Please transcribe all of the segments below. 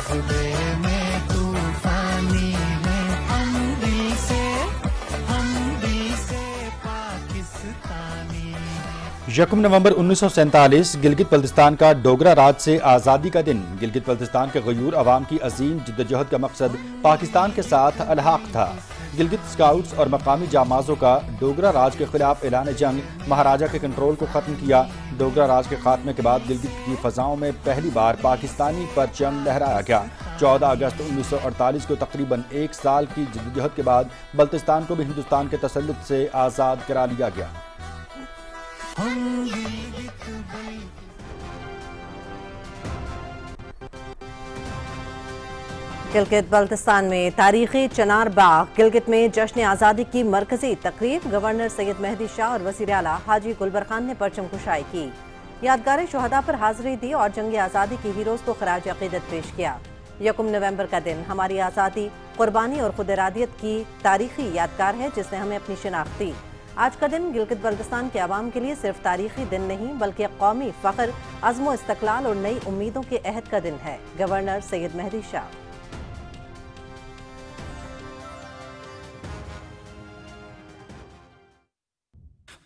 रकबे में तूफानी है, हम दिल से पाकिस्तानी है। 1 नवंबर 1947 गिलगित बल्तिस्तान का डोगरा राज से आज़ादी का दिन। गिलगित बल्तिस्तान के गयूर अवाम की अजीम जिद्दोजहद का मकसद पाकिस्तान के साथ अलहाक था। गिलगित स्काउट्स और मकामी जामाजों का डोगरा राज के खिलाफ ऐलान जंग महाराजा के कंट्रोल को ख़त्म किया। डोगरा राज के खात्मे के बाद गिलगित की फ़ज़ाओं में पहली बार पाकिस्तानी परचम लहराया गया। 14 अगस्त 1948 को तकरीबन 1 साल की जिद्दोजहद के बाद बल्तिस्तान को भी हिंदुस्तान के तसल्लुत से आज़ाद करा लिया गया। गिलगित बल्तिस्तान में तारीखी चनार बाग। गिलगित में जश्न आज़ादी की मरकजी तकरीब। गवर्नर सैयद मेहदी शाह और वज़ीर आला हाजी गुलबर खान ने परचम कुशाई की। यादगार शोहदा पर हाजिरी दी और जंग आज़ादी के हीरोज़ को खराज अक़ीदत पेश किया। 1 नवंबर का दिन हमारी आज़ादी, कुर्बानी और खुद इरादियत की तारीखी यादगार है जिसने हमें अपनी शिनाख्त दी। आज का दिन गिलगित बल्तिस्तान के अवाम के लिए सिर्फ तारीखी दिन नहीं बल्कि कौमी फ़ख्र, अज़्म व इस्तक़लाल और नई उम्मीदों के अहद का दिन है। गवर्नर सैयद मेहदी शाह।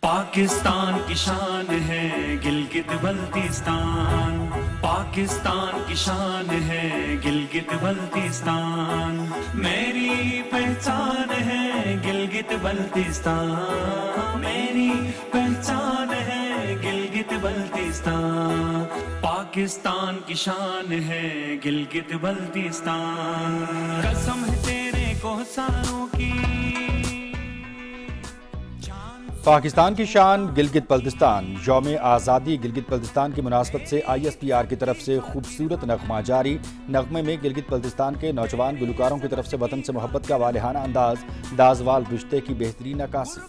पाकिस्तान की शान है गिलगित बल्तिस्तान, पाकिस्तान की शान है गिलगित बल्तिस्तान, मेरी पहचान है गिलगित बल्तिस्तान, मेरी पहचान है गिलगित बल्तिस्तान, पाकिस्तान की शान है गिलगित बल्तिस्तान, कसम है तेरे कोहसारों की। पाकिस्तान की शान गिलगित बल्तिस्तान। यौम आज़ादी गिलगित बल्तिस्तान की मुनासबत से ISPR की तरफ से खूबसूरत नगमा जारी। नगमे में गिलगित बल्तिस्तान के नौजवान गुलकारों की तरफ से वतन से मोहब्बत का वालिहाना अंदाज, दाजवाल रिश्ते की बेहतरीन नक्काशी।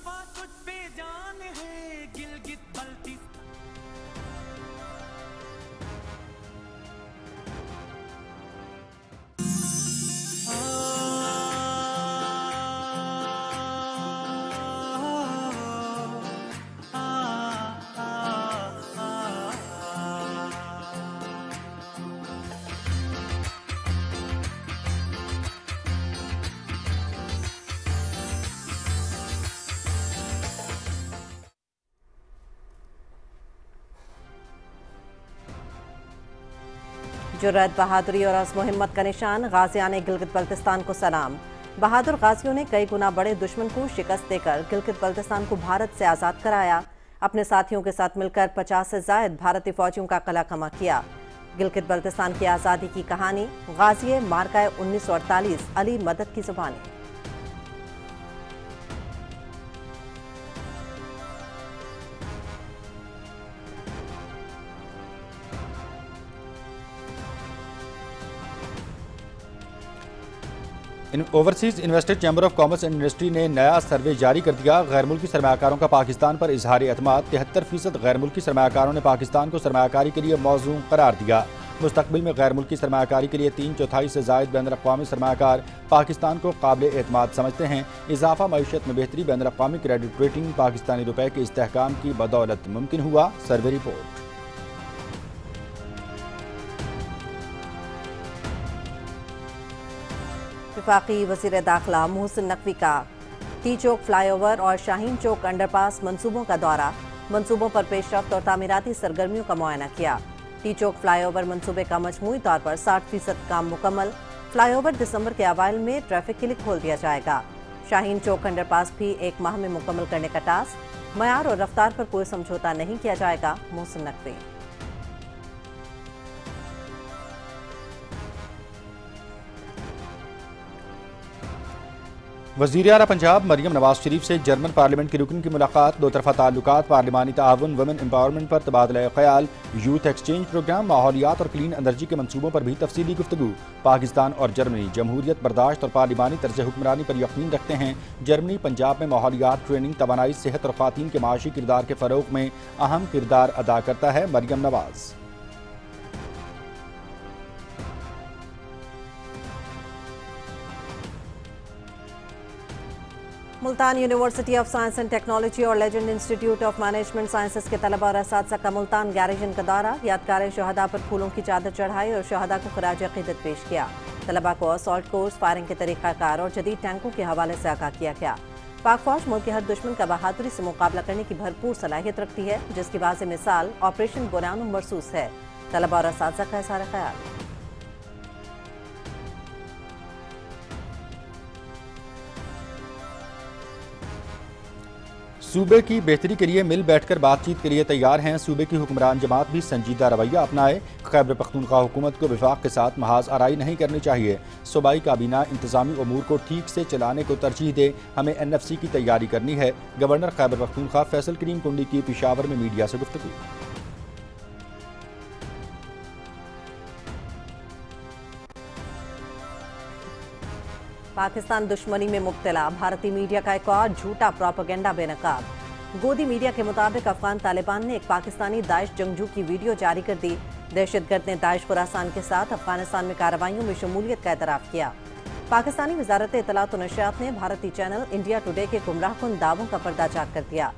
जुर्रत, बहादुरी और अज़्म हिम्मत का निशान। गाज़ियान गिलगित बल्तिस्तान को सलाम। बहादुर गाजियों ने कई गुना बड़े दुश्मन को शिकस्त देकर गिलगित बल्तिस्तान को भारत से आज़ाद कराया। अपने साथियों के साथ मिलकर 50 से ज़ायद भारतीय फौजियों का कला कमा किया। गिलगित बल्तिस्तान की आज़ादी की कहानी। गाज़ी मार्का 1948 अली मदद की ज़ुबानी। Overseas investor chamber of commerce and industry ने नया सर्वे जारी कर दिया। गैर मुल्की सरमायाकारों का पाकिस्तान पर इजहार एतमाद। 73% गैर मुल्की सरमायाकारों ने पाकिस्तान को सरमायाकारी के लिए मौजू करार दिया। मुस्तकबिल में गैर मुल्की सरमायाकारी के लिए 3/4 से ज़ायद बैनुल-अक़वामी सरमायाकार पाकिस्तान को काबिल एतमाद समझते हैं। इजाफा मईशत में बेहतरी, बैनुल-अक़वामी क्रेडिट रेटिंग पाकिस्तानी रुपए के इस्तेहकाम की बदौलत मुमकिन हुआ। Survey report. वफाकी वज़ीर दाखिला मोहसिन नकवी का टी चौक फ्लाईओवर और शाहीन चौक अंडरपास मंसूबों का दौरा। मंसूबों पर पेशरफ्त और तामीराती सरगर्मियों का मुआयना किया। टी चौक फ्लाईओवर मंसूबे का मजमूई तौर पर 60% काम मुकम्मल। फ्लाईओवर दिसंबर के अवाइल में ट्रैफिक के लिए खोल दिया जाएगा। शाहीन चौक अंडरपास भी 1 माह में मुकम्मल करने का टास्क। मयार और रफ्तार पर कोई समझौता नहीं किया जाएगा। मोहसिन नकवी। वज़ीर आला पंजाब मरियम नवाज शरीफ से जर्मन पार्लियामेंट की रुकन की मुलाकात। 2 तरफ़ा ताल्लुकात, पार्लिमानी ताउन, वुमेन एम्पावरमेंट पर तबादला ख्याल, यूथ एक्सचेंज प्रोग्राम, माहौलियात और क्लीन एनर्जी के मंसूबों पर भी तफसीली गुफ्तगू। पाकिस्तान और जर्मनी जमहूरियत, बर्दाश्त और पार्लिमानी तर्ज हुक्मरानी पर यकीन रखते हैं। जर्मनी पंजाब में माहौलियात, ट्रेनिंग, तवानाई, सेहत और ख़वातीन के माशी किरदार के फ़रोग़ में अहम किरदार अदा करता है। Maryam Nawaz. Multan university of science and technology اور legend institute of management sciences کے طلبہ اور اساتذہ کا ملتان گیریجن کا دورہ، یادگار شہداء پر پھولوں کی چادر چڑھائی اور شہداء کو خراج عقیدت پیش کیا۔ طلبہ کو اسالٹ کورس، فائرنگ کے طریقہ کار اور جدید ٹینکوں کے حوالے سے آگاہ کیا گیا۔ پاک فوج ملک کے ہر دشمن کا بہادری سے مقابلہ کرنے کی بھرپور صلاحیت رکھتی ہے، جس کی واضح مثال آپریشن بنیان مرصوص ہے۔ طلبہ اور اساتذہ کا اظہار خیال۔ صوبے کی بہتری کے لیے مل بیٹھ کر بات چیت کے لیے تیار ہیں۔ صوبے کی حکمران جماعت بھی سنجیدہ رویہ اپنائے۔ خیبر پختونخوا حکومت کو وفاق کے ساتھ محاذ آرائی نہیں کرنی چاہیے۔ صوبائی کابینہ انتظامی امور کو ٹھیک سے چلانے کو ترجیح دے، ہمیں NFC کی تیاری کرنی ہے۔ گورنر خیبر پختونخوا فیصل کریم کنڈی کی پشاور میں میڈیا سے گفتگو۔ پاکستان دشمنی میں مبتلا، بھارتی میڈیا کا ایک اور جھوٹا پروپیگنڈا بے نقاب۔ گودی میڈیا کے مطابق افغان طالبان نے ایک پاکستانی داعش جنگجو کی ویڈیو جاری کر دی۔ دہشت گرد نے داعش خراسان کے ساتھ افغانستان میں کارروائیوں میں شمولیت کا اعتراف کیا۔ پاکستانی وزارت اطلاعات و نشریات نے بھارتی چینل انڈیا ٹوڈے کے گمراہ کن دعووں کا پردہ چاک کر دیا۔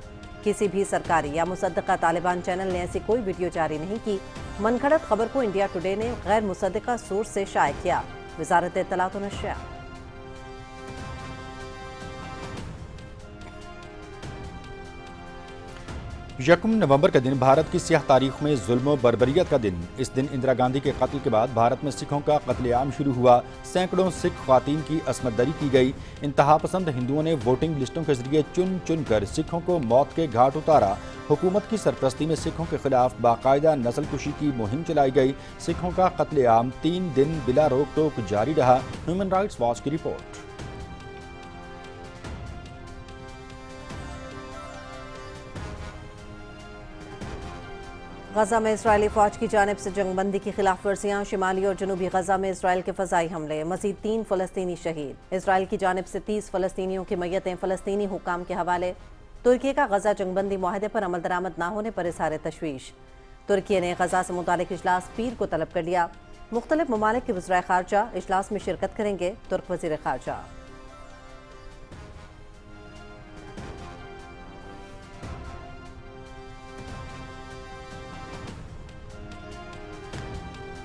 کسی بھی سرکاری یا مصدقہ طالبان چینل نے ایسی کوئی ویڈیو جاری نہیں کی۔ من گھڑت خبر کو انڈیا ٹوڈے نے غیر مصدقہ سورس سے شائع کیا۔ وزارت اطلاعات و نشریات۔ یکم نومبر کا دن بھارت کی سیاہ تاریخ میں ظلم و بربریت کا دن۔ اس دن اندرا گاندھی کے قتل کے بعد بھارت میں سکھوں کا قتل عام شروع ہوا۔ سینکڑوں سکھ خواتین کی عصمت دری کی گئی۔ انتہا پسند ہندوؤں نے ووٹنگ لسٹوں کے ذریعے چن چن کر سکھوں کو موت کے گھاٹ اتارا۔ حکومت کی سرپرستی میں سکھوں کے خلاف باقاعدہ نسل کشی کی مہم چلائی گئی۔ سکھوں کا قتل عام 3 دن بلا روک ٹوک جاری رہا۔ ہیومن رائٹس واچ کی رپورٹ۔ غزہ میں اسرائیلی فوج کی جانب سے جنگ بندی کی خلاف ورزیاں، شمالی اور جنوبی غزہ میں اسرائیل کے فضائی حملے، مزید 3 فلسطینی شہید۔ اسرائیل کی جانب سے 30 فلسطینیوں کی میتیں فلسطینی حکام کے حوالے۔ ترکی کا غزہ جنگ بندی معاہدے پر عمل درآمد نہ ہونے پر اظہار تشویش۔ ترکی نے غزہ سے متعلق اجلاس پیر کو طلب کر لیا۔ مختلف ممالک کے وزرائے خارجہ اجلاس میں شرکت کریں گے۔ ترک وزیر خارجہ۔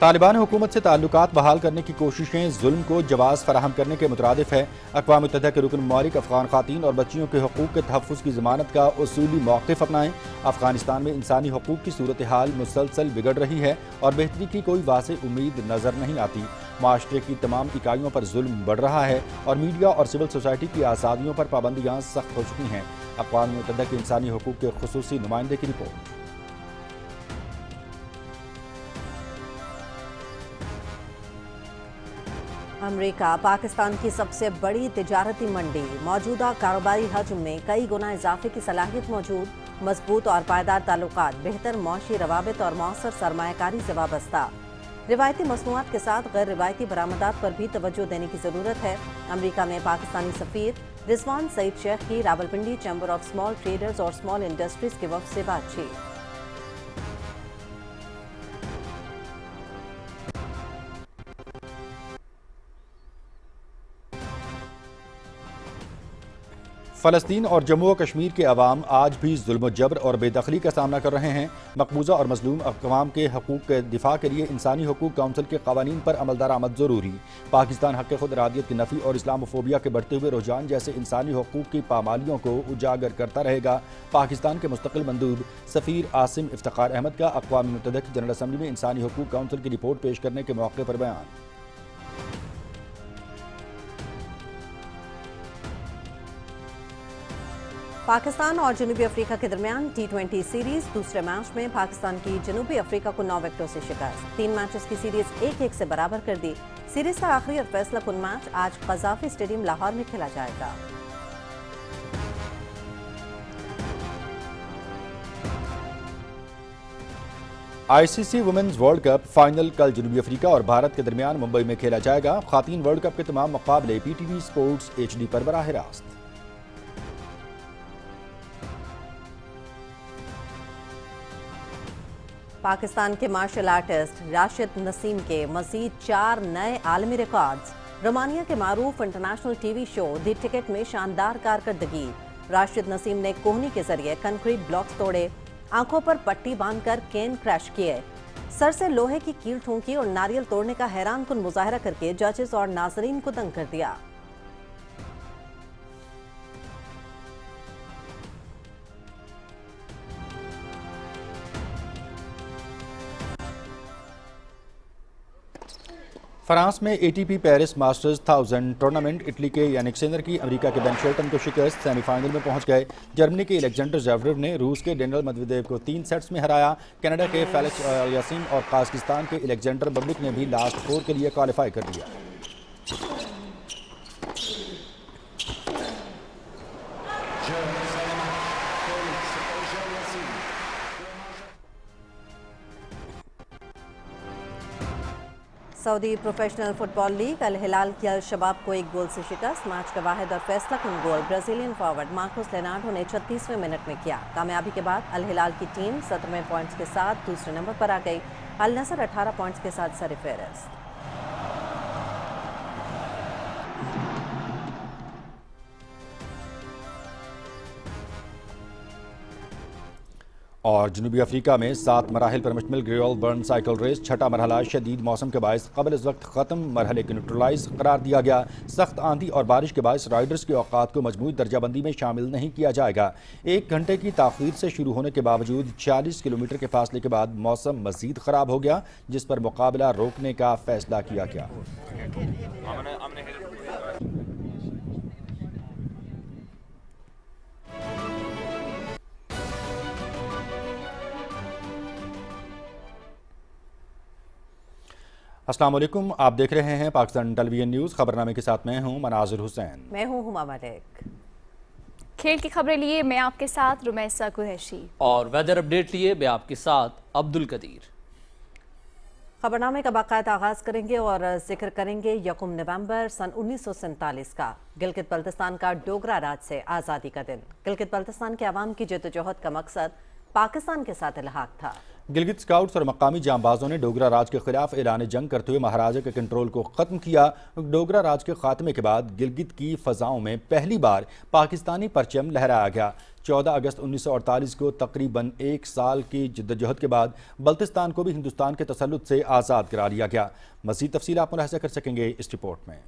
طالبان حکومت سے تعلقات بحال کرنے کی کوششیں ظلم کو جواز فراہم کرنے کے مترادف ہے۔ اقوام متحدہ کے رکن ممالک افغان خواتین اور بچیوں کے حقوق کے تحفظ کی ضمانت کا اصولی موقف اپنائیں۔ افغانستان میں انسانی حقوق کی صورتحال مسلسل بگڑ رہی ہے اور بہتری کی کوئی واضح امید نظر نہیں آتی۔ معاشرے کی تمام اکائیوں پر ظلم بڑھ رہا ہے اور میڈیا اور سول سوسائٹی کی آزادیوں پر پابندیاں سخت ہو چکی ہیں۔ اقوام متحدہ کے انسانی حقوق کے خصوصی نمائندے کی رپورٹ۔ امریکہ پاکستان کی سب سے بڑی تجارتی منڈی، موجودہ کاروباری حجم میں کئی گنا اضافے کی صلاحیت موجود، مضبوط اور پائیدار تعلقات، بہتر معاشی روابط اور مؤثر سرمایہ کاری سے وابستہ۔ روایتی مصنوعات کے ساتھ غیر روایتی برآمدات پر بھی توجہ دینے کی ضرورت ہے۔ امریکہ میں پاکستانی سفیر رضوان سعید شیخ کی Rawalpindi chamber of small traders اور اسمال انڈسٹریز کے وفد سے بات چیت۔ فلسطین اور جموں و کشمیر کے عوام آج بھی ظلم و جبر اور بے دخلی کا سامنا کر رہے ہیں۔ مقبوضہ اور مظلوم اقوام کے حقوق کے دفاع کے لیے انسانی حقوق کونسل کے قوانین پر عمل درآمد ضروری۔ پاکستان حق خود ارادیت کی نفی اور اسلاموفوبیا کے بڑھتے ہوئے رجحان جیسے انسانی حقوق کی پامالیوں کو اجاگر کرتا رہے گا۔ پاکستان کے مستقل مندوب سفیر عاصم افتخار احمد کا اقوام متحدہ کی جنرل اسمبلی میں انسانی حقوق کونسل کی رپورٹ پیش کرنے کے موقع پر بیان۔ پاکستان اور جنوبی افریقہ کے درمیان T20 سیریز دوسرے میچ میں پاکستان کی جنوبی افریقہ کو 9 وکٹوں سے شکست۔ 3 میچز کی سیریز 1-1 سے برابر کر دی۔ سیریز کا آخری اور فیصلہ کن میچ آج قذافی اسٹیڈیم لاہور میں کھیلا جائے گا۔ ICC women's world cup final کل جنوبی افریقہ اور بھارت کے درمیان ممبئی میں کھیلا جائے گا۔ خواتین ورلڈ کپ کے تمام مقابلے PTV سپورٹس HD پر براہ راست۔ پاکستان کے مارشل آرٹسٹ راشد نسیم کے مزید 4 نئے عالمی ریکارڈز۔ रोमानिया के मारूफ इंटरनेशनल टीवी शो दी टिकट में शानदार कारकर्दगी। राशिद नसीम ने कोहनी के जरिए कंक्रीट ब्लॉक्स तोड़े, आंखों पर पट्टी बांधकर केन क्रैश किए, सर से लोहे की कील ठोंकी और नारियल तोड़ने का हैरानकुन मुजाहरा करके जजेस और नाजरीन को दंग कर दिया। फ्रांस में ATP Paris masters 1000 tournament Italy के यानिक सिनर की अमेरिका के बेन शेल्टन को शिकस्त, सेमीफाइनल में पहुंच गए। जर्मनी के अलेक्जेंडर ज़वेरेव ने रूस के डेनियल मेदवेदेव को 3 सेट्स में हराया। कनाडा के फेलिक्स यासीन और काज़ाकिस्तान के अलेक्जेंडर बब्लिक ने भी लास्ट 4 के लिए क्वालिफाई कर लिया। सऊदी प्रोफेशनल फुटबॉल लीग अल हिलाल की अल शबाब को 1 गोल से शिकस्त। मैच का वाहिद और फैसला कुन गोल ब्राजीलियन फॉरवर्ड मार्कोस लेनार्डो ने 36वें मिनट में किया। कामयाबी के बाद अल हिलाल की टीम 17वें पॉइंट्स के साथ दूसरे नंबर पर आ गई। अल नसर 18 पॉइंट्स के साथ सरफहरिस्त। और जनूबी अफ्रीका में 7 मराहिल पर मुश्तमिल ग्रेओल बर्न साइकिल रेस छठा मरहला शदीद मौसम के बायस कबल इस वक्त ख़त्म, मरहले के न्यूट्रलाइज करार दिया गया। सख्त आंधी और बारिश के बायस राइडर्स के औकात को मजमूई दर्जाबंदी में शामिल नहीं किया जाएगा। 1 घंटे की ताख़ीर से शुरू होने के बावजूद 40 किलोमीटर के फासले के बाद मौसम मज़ीद ख़राब हो गया, जिस पर मुकाबला रोकने का फैसला किया गया। अस्सलाम वालेकुम, आप देख रहे हैं पाकिस्तान टेलीविजन न्यूज़। खबरनामे के साथ मैं हूं मनाजिर हुसैन। मैं हूं हुमा मलिक। खेल की खबरें लिए मैं आपके साथ रुमैसा कुरैशी और वेदर अपडेट लिए मैं आपके साथ अब्दुल कदीर। खबरनामे का बाकायदा आगाज करेंगे और जिक्र करेंगे 1 नवंबर सन 1947 का गिलगित बल्तिस्तान का डोगरा राज से आज़ादी का दिन। गिलगित बल्तिस्तान के अवाम की जद्दोजहद का मकसद पाकिस्तान के साथ इल्हाक था। गिलगित स्काउट्स और मकामी जांबाजों ने डोगरा राज के खिलाफ ऐलान जंग करते हुए महाराजा के कंट्रोल को ख़त्म किया। डोगरा राज के खात्मे के बाद गिलगित की फ़ज़ाओं में पहली बार पाकिस्तानी परचम लहराया गया। 14 अगस्त 1948 को तकरीबन 1 साल की जद्दोजहद के बाद बल्तिस्तान को भी हिंदुस्तान के तसल्लुत से आज़ाद करा लिया गया। मज़ीद तफसील आप मुलाहिज़ा कर सकेंगे इस रिपोर्ट में।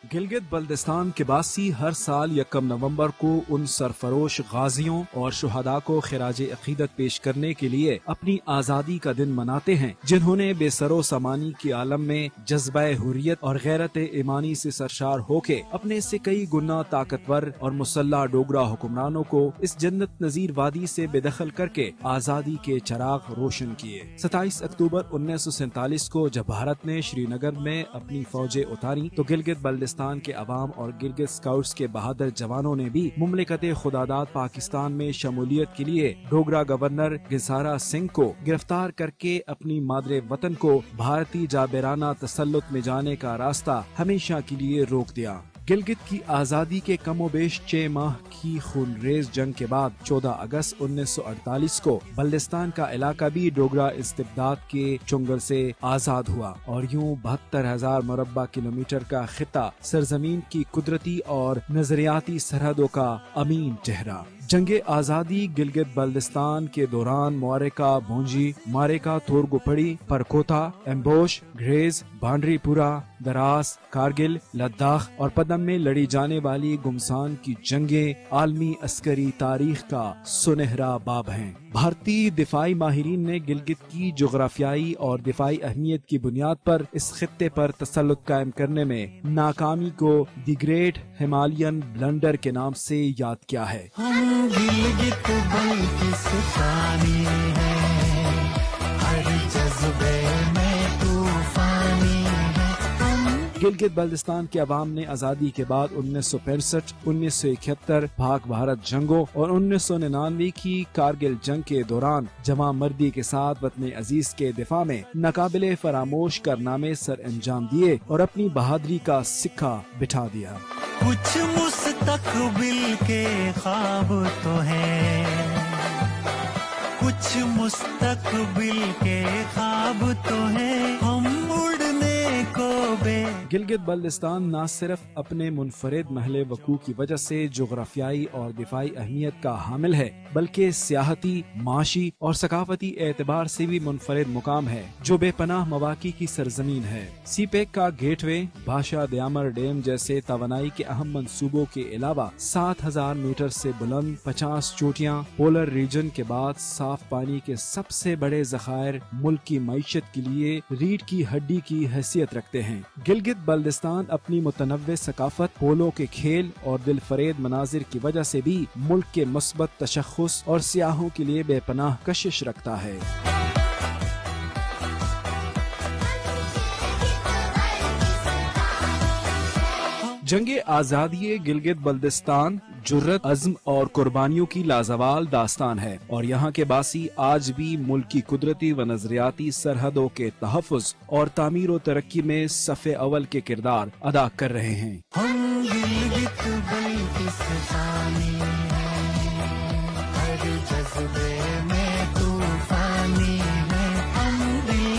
गिलगित बल्तिस्तान के बासी हर साल 1 नवंबर को उन सरफरोश गाजियों और शुहदा को खिराज अकीदत पेश करने के लिए अपनी आज़ादी का दिन मनाते हैं, जिन्होंने बेसरो समानी के आलम में जज्बा हुर्रियत और गैरत ईमानी से सरशार होके अपने से कई गुना ताकतवर और मुसल्ला डोगरा हुक्मरानों को इस जन्नत नजीर वादी से बेदखल करके आज़ादी के चराग रोशन किए। 27 अक्टूबर 1947 को जब भारत ने श्रीनगर में अपनी फौजें उतारी तो गिलगित बल्तिस्तान के अवाम और गिलगित स्काउट्स के बहादुर जवानों ने भी मुमलिकत खुदादाद पाकिस्तान में शमूलियत के लिए डोगरा गवर्नर गिसारा सिंह को गिरफ्तार करके अपनी मादरे वतन को भारतीय जाबेराना तसल्लुत में जाने का रास्ता हमेशा के लिए रोक दिया। गिलगित की आज़ादी के कमोबेश 6 माह की खूनरेज जंग के बाद 14 अगस्त 1948 को बल्तिस्तान का इलाका भी डोगरा इस्तिबदाद के चुंगल से आज़ाद हुआ और यूं 72,000 मुरब्बा किलोमीटर का खिता सरजमीन की कुदरती और नजरियाती सरहदों का अमीन चेहरा। जंगे आज़ादी गिलगित बल्तिस्तान के दौरान मारेका भोंजी, मारेका थोरगुपड़ी, परकोता, एम्बोश, ग्रेज, बांडरीपुरा, दरास, कारगिल, लद्दाख और पदम में लड़ी जाने वाली गुमसान की जंगें आलमी अस्करी तारीख का सुनहरा बाब हैं। भारतीय दिफाई माहिरीन ने गिलगित की जोग्राफियाई और दिफाई अहमियत की बुनियाद पर इस खित्ते पर तसल्लुत कायम करने में नाकामी को द ग्रेट हिमालयन ब्लंडर के नाम से याद किया है। हम गिलगित बल्तिस्तानी हैं, हर जज्बे में तूफानी हैं। हम गिलगित बल्तिस्तान के अवाम ने आज़ादी के बाद 1965, 1971 पाक भारत जंगों और 1999 की कारगिल जंग के दौरान जवां मर्दी के साथ वतन अजीज के दिफा में नाकाबिले फरामोश कारनामे सर अंजाम दिए और अपनी बहादुरी का सिक्का बिठा दिया। कुछ मुस्तकबिल के ख्वाब तो हैं, कुछ मुस्तकबिल के ख्वाब तो हैं, हम उड़ने को बे। गिलगित बल्तिस्तान न सिर्फ अपने मुनफरिद महल वकू की वजह से जोग्राफियाई और दिफाई अहमियत का हामिल है, बल्कि सियाहती, माशी और सकाफती एतबार से भी मुनफरिद मुकाम है जो बेपनाह मवाकी की सरजमीन है। सीपेक का गेटवे, भाषा दयामर डैम जैसे तवानाई के अहम मंसूबों के अलावा 7000 मीटर से बुलंद 50 चोटियाँ, पोलर रीजन के बाद साफ पानी के सबसे बड़े जखायर मुल्क की मईशत के लिए रीढ़ की हड्डी की हैसियत रखते हैं। गिलगित बल्तिस्तान अपनी मुतनव्वे सकाफत, पोलो के खेल और दिलफरेब मनाजिर की वजह से भी मुल्क के मुस्बत तशख्खुस और सियाहों के लिए बेपनाह कशिश रखता है। जंगे आजादी गिलगित बल्तिस्तान जुर्रत, अज़्म और कुर्बानियों की लाजवाल दास्तान है और यहाँ के बासी आज भी मुल्क की कुदरती व नजरियाती सरहदों के तहफ़्फ़ुज़ और तामीर व तरक्की में सफ़े अव्वल के किरदार अदा कर रहे हैं। हम गिलगित बल्तिस्तानी हैं, हर जज्बे में तूफानी हैं, हम दिल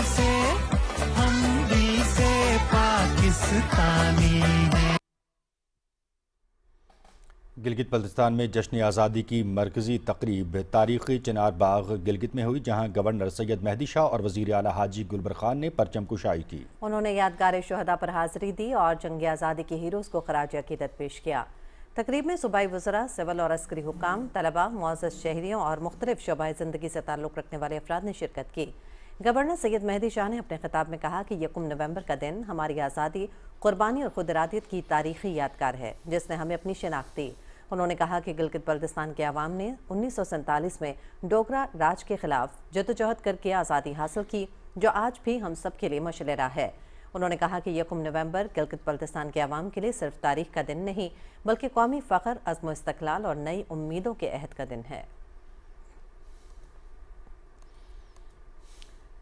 से पाकिस्तानी हैं। गिलगित बल्तिस्तान में जश्न आज़ादी की मरकजी तकरीब तारीख़ी चिनार बाग गिलगित में हुई, जहां गवर्नर सैयद मेहदी शाह और वज़ीर आला हाजी गुलबर खान ने परचम कुशाई की। उन्होंने यादगार शुहदा पर हाज़िरी दी और जंग आज़ादी के हीरोज़ को खराज अक़ीदत पेश किया। तकरीब में सूबाई वज़रा, सिविल और अस्करी हुक्काम, तलबा, मुअज़्ज़ज़ शहरियों और मुख्तलिफ शोबाए ज़िंदगी से ताल्लुक़ रखने वाले अफराद ने शिरकत की। गवर्नर सैयद मेहदी शाह ने अपने खिताब में कहा कि 1 नवंबर का दिन हमारी आज़ादी, कुर्बानी और खुद इरादियत की तारीख़ी यादगार है जिसने हमें अपनी शिनाख्त दी। उन्होंने कहा कि गिलगित बल्तिस्तान के अवाम ने 1947 में डोगरा राज के खिलाफ जद्दोजहद करके आज़ादी हासिल की, जो आज भी हम सब के लिए मशअल राह है। उन्होंने कहा कि 1 नवंबर गिलगित बल्तिस्तान के अवाम के लिए सिर्फ तारीख का दिन नहीं, बल्कि कौमी फ़ख्र, अज़्म इस्तक़लाल और नई उम्मीदों के अहद का दिन है।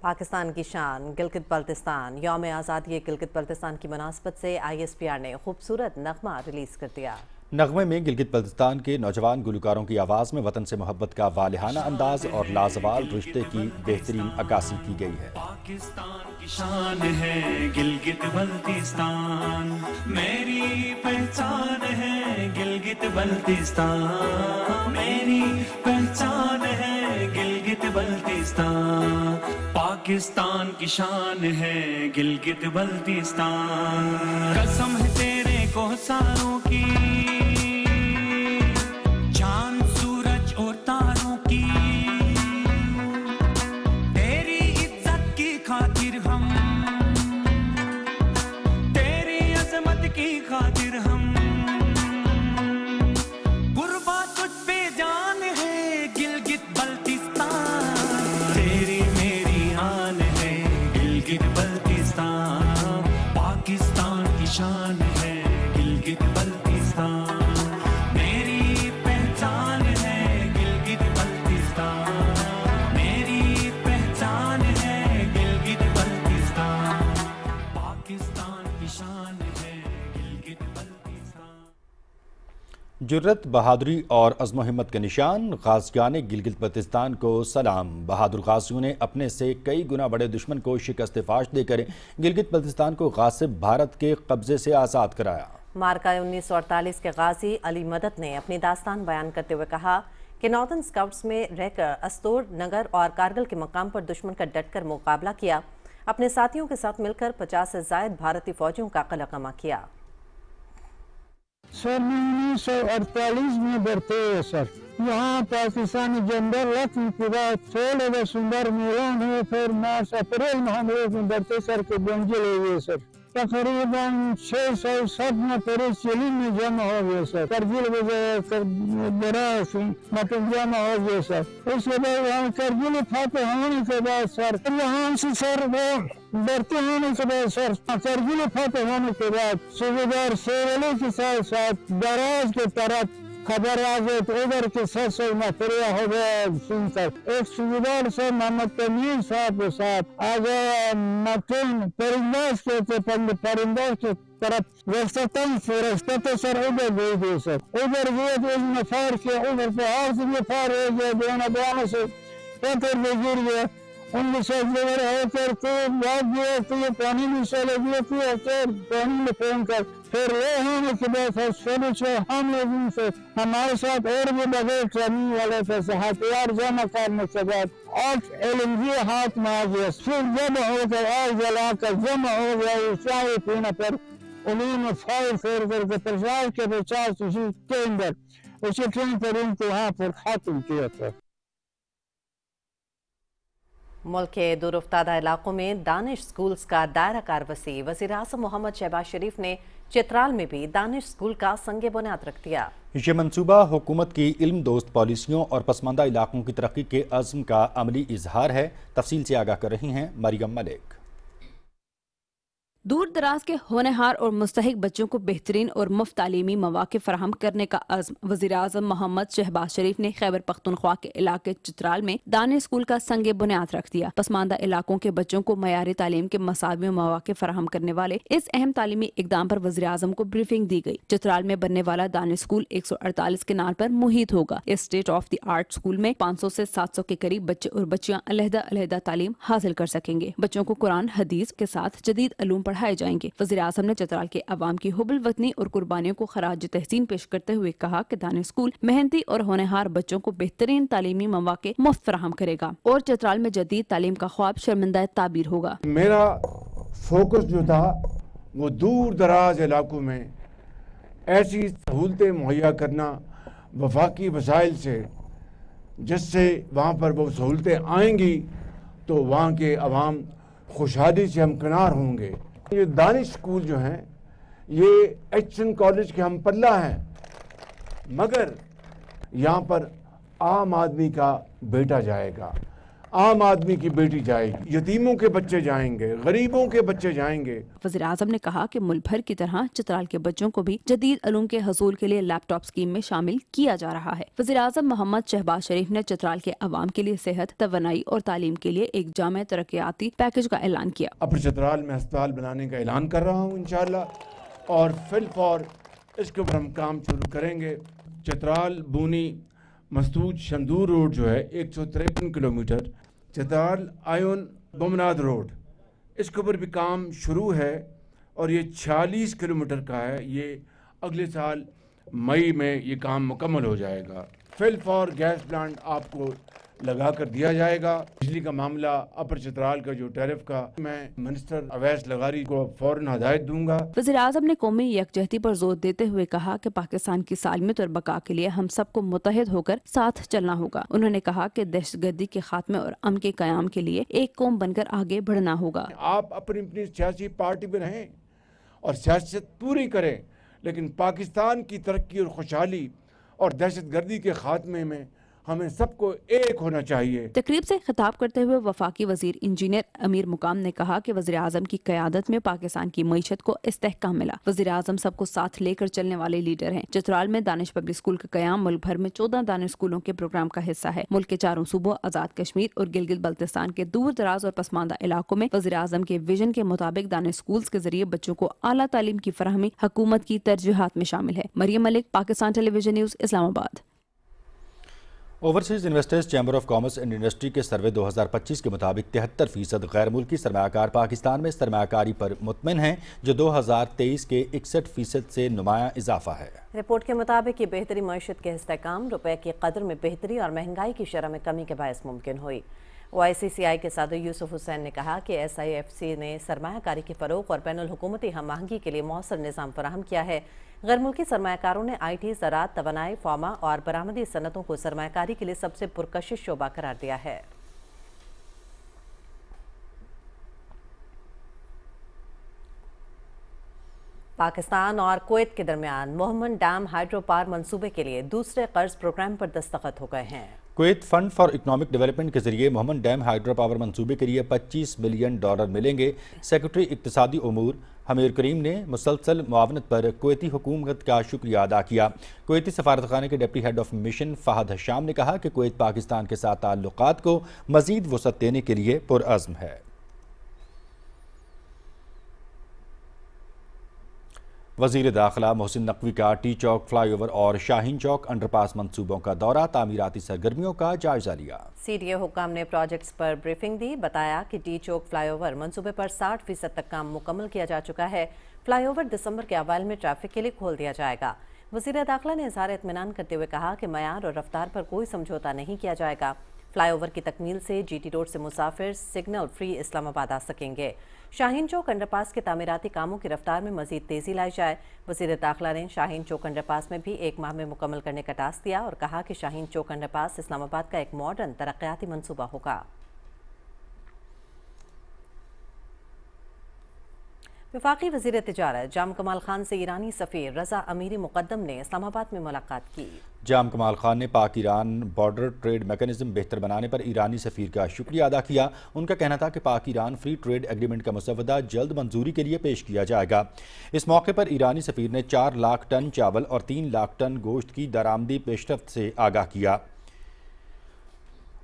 पाकिस्तान की शान गिलगित बल्तिस्तान, यौम आज़ादी गिलगित बल्तिस्तान की मुनासबत से ISPR ने खूबसूरत नगमा रिलीज़ कर दिया। नगमे में गिलगित बल्तिस्तान के नौजवान गुलकारों की आवाज़ में वतन से मोहब्बत का वालिहाना अंदाज और लाजवाल रिश्ते की बेहतरीन अक्कासी की गई है। पाकिस्तान की शान है गिलगित बल्तिस्तान, मेरी पहचान है गिलगित बल्तिस्तान, मेरी पहचान है गिलगित बल्तिस्तान। पाकिस्तान की शान है गिलगित बल्तिस्तान, कसम है तेरे कोहसारों की, चांद सूरज और तारों की, तेरी इज्जत की खातिर हम, तेरी अजमत की खातिर हम, गुर्बा तुझ पे जान है गिलगित बल्तिस्तान, तेरी मेरी आन है गिलगित बल्तिस्तान। पाकिस्तान की शान है गिलगित बल्तिस्तान, मेरी पहचान है गिलगित बल्तिस्तान, मेरी पहचान है गिलगित बल्तिस्तान। पाकिस्तान की शान है गिलगित बल्तिस्तान। जुर्रत, बहादुरी और अज़्म हिम्मत के निशान गाज़ियान गिलगित बल्तिस्तान को सलाम। बहादुर गाज़ियों ने अपने से कई गुना बड़े दुश्मन को शिकस्त फाश देकर गिलगित बल्तिस्तान को गासिब भारत के कब्जे से आज़ाद कराया। मार्का 1948 के गाजी अली मदद ने अपनी दास्तान बयान करते हुए कहा कि नॉर्दर्न स्काउट्स में रहकर अस्तोर, नगर और कारगिल के मकाम पर दुश्मन का डटकर मुकाबला किया, अपने साथियों के साथ मिलकर 50 से ज़ायद भारतीय फौजियों का कलकमा किया। सर 1948 में बढ़ते हुए सर यहाँ पाकिस्तानी जनरल लखनपुरा थोड़े बस सुंदर मेरोन है, फिर मार्च अप्रैल में हम लोग बढ़ते सर के बंजल हुए सर। तकरीबन 607 नफर चिली में जमा हो गए सर। करगिल बड़ा मतलब जमा हो गए सर। उसके बाद हम करगिल फातह होने के बाद सर यहाँ से सर बढ़ते होने के बाद सर करगिल फातह होने के बाद सूबेदार शेरली के साथ साथ दराज के तरफ खबर आ गई तो उधर के सर नफरिया हो गया सुनकर एक सूबेदार से मोहम्मद तमीम साहब के साथ आ गया मटन परिंदाज के परिंदाज के तरफ रास्ता सर उधर गए थे सर। उधर गए तो नफार के उधर पहाड़ से नफार हो गया दोनों से पत्थर में गिर गया। उनके साथ होकर तो भाग गया तो ये पानी में चले गए तो पानी में फोन कर फिर ले होने के बाद हम लोगों से हमारे साथ और भी बगैर ट्रेनिंग वाले थे हथियार जमा करने के बाद 8 LMG हाथ में आ गया। फिर जमा होकर आग जलाकर जमा हो गया चाय पीने पर उन्होंने फायर फेर करके प्रसाद के 50 के अंदर उसी ट्रेन पर उनको वहाँ पर खत्म किया था। मुल्क के दूरअफ्तादा इलाकों में दानिश स्कूल्स का दायरा कार वसी। वज़ीर-ए-आज़म मोहम्मद शहबाज शरीफ ने चित्राल में भी दानिश स्कूल का संगे बुनियाद रख दिया। ये मंसूबा हुकूमत की इल्म दोस्त पॉलिसियों और पसमानदा इलाकों की तरक्की के अज़्म का अमली इजहार है। तफसील से आगाह कर रही हैं मरियम मलिक। दूर दराज के होनहार और मुस्तहिक बच्चों को बेहतरीन और मुफ्त तालीमी मौक़े फराहम करने का अज़्म वज़ीर-ए-आज़म मोहम्मद शहबाज शरीफ ने खैबर पख्तूनख्वा के इलाके चित्राल में दानिश स्कूल का संगे बुनियाद रख दिया। पसमानदा इलाकों के बच्चों को मयारी तालीम के मसावी मौक़े फराहम करने वाले इस अहम तालीमी इक़दाम पर वज़ीर-ए-आज़म को ब्रीफिंग दी गई। चित्राल में बनने वाला दानिश स्कूल 148 किनार पर मुहित होगा। इस state of the art school में 500 से 700 के करीब बच्चे और बच्चियां अलहदा तालीम हासिल कर सकेंगे। बच्चों को कुरान हदीस के साथ जदीद अलूम पढ़ाए जाएंगे। वज़ीर-ए-आज़म ने चित्राल के अवाम की हुब्बुल वतनी और कुर्बानियों को खराज तहसीन पेश करते हुए कहा कि दानिश स्कूल मेहनती और होनहार बच्चों को बेहतरीन तालीमी मौक़े मुफ्त फराहम करेगा और चित्राल में जदीद तालीम का ख्वाब शर्मिंदा ताबीर होगा। मेरा फोकस जो था वो दूर दराज इलाकों में ऐसी सहूलतें मुहैया करना वफाकी वसाइल से, जिससे वहाँ पर वो सहूलतें आएंगी तो वहाँ के अवाम खुशहाली से हमकिनार होंगे। ये दानिश स्कूल जो हैं ये एचएन कॉलेज के हम पल्ला हैं, मगर यहाँ पर आम आदमी का बेटा जाएगा, आम आदमी की बेटी जाएगी, यतीमों के बच्चे जाएंगे, गरीबों के बच्चे जाएंगे। वज़ीर-ए-आज़म ने कहा कि मुल्क भर की तरह चित्राल के बच्चों को भी जदीद अलूम के हसूल के लिए लैपटॉप स्कीम में शामिल किया जा रहा है। वज़ीर-ए-आज़म मोहम्मद शहबाज शरीफ ने चित्राल के अवाम के लिए सेहत, तवानाई और तालीम के लिए एक जामे तरक्याती पैकेज का ऐलान किया। अब चित्राल में अस्पताल बनाने का ऐलान कर रहा हूँ इंशाअल्लाह, और फिलफौर इसके ऊपर हम काम शुरू करेंगे। चित्राल बूनी मस्तूज शमदूर रोड जो है 153 किलोमीटर, चित्राल आयोन बुमनाद रोड, इसके ऊपर भी काम शुरू है और ये 46 किलोमीटर का है। ये अगले साल मई में ये काम मुकम्मल हो जाएगा। फिलफौर गैस प्लांट आपको लगा कर दिया जाएगा। बिजली का मामला अपर चित्राल का जो टैरिफ का, मैं मिनिस्टर अवैस लगारी को फौरन हदायत दूंगा। वज़ीर-ए-आज़म ने कौमी यकजहती पर जोर देते हुए कहा कि पाकिस्तान की सालमियत और बका के लिए हम सबको मुत्तहिद होकर साथ चलना होगा। उन्होंने कहा कि दहशतगर्दी के खात्मे और अमन के क़याम के लिए एक कौम बनकर आगे बढ़ना होगा। आप अपनी अपनी सियासी पार्टी में रहें और सियासत पूरी करें, लेकिन पाकिस्तान की तरक्की और खुशहाली और दहशतगर्दी के खात्मे में हमें सबको एक होना चाहिए। तकरीब से खिताब करते हुए वफाकी वजीर इंजीनियर अमीर मुकाम ने कहा कि वज़ीर-ए-आज़म की क़यादत में पाकिस्तान की मईशत को इस्तेहकाम मिला। वज़ीर-ए-आज़म सबको साथ लेकर चलने वाले लीडर हैं। चित्राल में दानिश पब्लिक स्कूल का क़याम मुल्क भर में 14 दानिश स्कूलों के प्रोग्राम का हिस्सा है। मुल्क के 4 सूबों आज़ाद कश्मीर और गिलगित बल्तिस्तान के दूर दराज और पसमानदा इलाकों में वज़ीर-ए-आज़म के विजन के मुताबिक दानिश स्कूल्स के जरिए बच्चों को आला तालीम की फराहमी हुकूमत की तरजीहात में शामिल है। Maryam Malik, Pakistan television news, Islamabad. Overseas investors chamber of commerce and industry के सर्वे 2025 के मुताबिक 73% गैर मुल्की सरमायाकार पाकिस्तान में सरमायाकारी पर मुतमिन हैं, जो 2023 के 61% से नुमाया इजाफा है। रिपोर्ट के मुताबिक ये बेहतरी मईशत के इस्तेहकाम, रुपये की कदर में बेहतरी और महंगाई की शरह में कमी के बायस मुमकिन हुई। OICCI के सदर यूसुफ हुसैन ने कहा कि SIFC ने सरमायाकारी के फ़रोग़ और बैनुल हुकूमती हम आहंगी के लिए मौसर निज़ाम फराहम किया है। गैर मुल्की सरमायाकारों ने IT, ज़राअत, तवानाई, फार्मा और बरामदी सनतों को सरमायाकारी के लिए सबसे पुरकशिश शोबा करार दिया है। पाकिस्तान और कुवैत के दरमियान मोहम्मद डैम हाइड्रो पावर मंसूबे के लिए दूसरे कर्ज प्रोग्राम पर दस्तखत हो गए हैं। Kuwait fund for economic development के जरिए मोहम्मद डैम हाइड्रो पावर मंसूबे के लिए $25 बिलियन मिलेंगे। सेक्रेटरी इक्तिसादी उमूर हमीर करीम ने मुसलसल मुआवनत पर कुवैती हुकूमत का शुक्रिया अदा किया। कुवैती सफारतखाने के deputy head of mission Fahad Hasham ने कहा कि कुवैत पाकिस्तान के साथ ताल्लुकात को मजीद वसअत देने के लिए पुरअज़्म है। वज़ीर दाखिला मोहसिन नकवी का टी चौक फ्लाईओवर और शाहीन चौक अंडरपास मंसूबों का दौरा, तामीराती सरगर्मियों का जायजा लिया। सीडीए हुक्काम ने प्रोजेक्ट्स पर ब्रीफिंग दी। बताया कि टी चौक फ्लाईओवर मंसूबे पर 60% तक काम मुकम्मल किया जा चुका है। फ्लाईओवर दिसंबर के अवाइल में ट्रैफिक के लिए खोल दिया जाएगा। वज़ीर दाखिला ने इज़हार इत्मीनान करते हुए कहा कि मयार और रफ्तार पर कोई समझौता नहीं किया जाएगा। फ्लाईओवर की तकमील से जीटी रोड से मुसाफिर सिग्नल फ्री इस्लामाबाद आ सकेंगे। शाहीन चौक अंडरपास के तामीराती कामों की रफ्तार में मजीद तेजी लाई जाए। वज़ीर दाखिला ने शाहीन चौक अंडरपास में भी 1 माह में मुकम्मल करने का टास्क दिया और कहा कि शाहीन चौक अंडरपास इस्लामाबाद का एक मॉडर्न तरक्याती मंसूबा होगा। वफाकी वज़ीर तिजारत जाम कमाल खान से ईरानी सफ़ीर रज़ा अमीरी मुक़द्दम ने इस्लामाबाद में मुलाकात की। जाम कमाल खान ने पाक ईरान बॉर्डर ट्रेड मैकेनिज्म बेहतर बनाने पर ईरानी सफ़ीर का शुक्रिया अदा किया। उनका कहना था कि पाक ईरान फ्री ट्रेड एग्रीमेंट का मसवदा जल्द मंजूरी के लिए पेश किया जाएगा। इस मौके पर ईरानी सफ़ीर ने 4 लाख टन चावल और 3 लाख टन गोश्त की दरामदी पेशरफ्त से आगाह किया।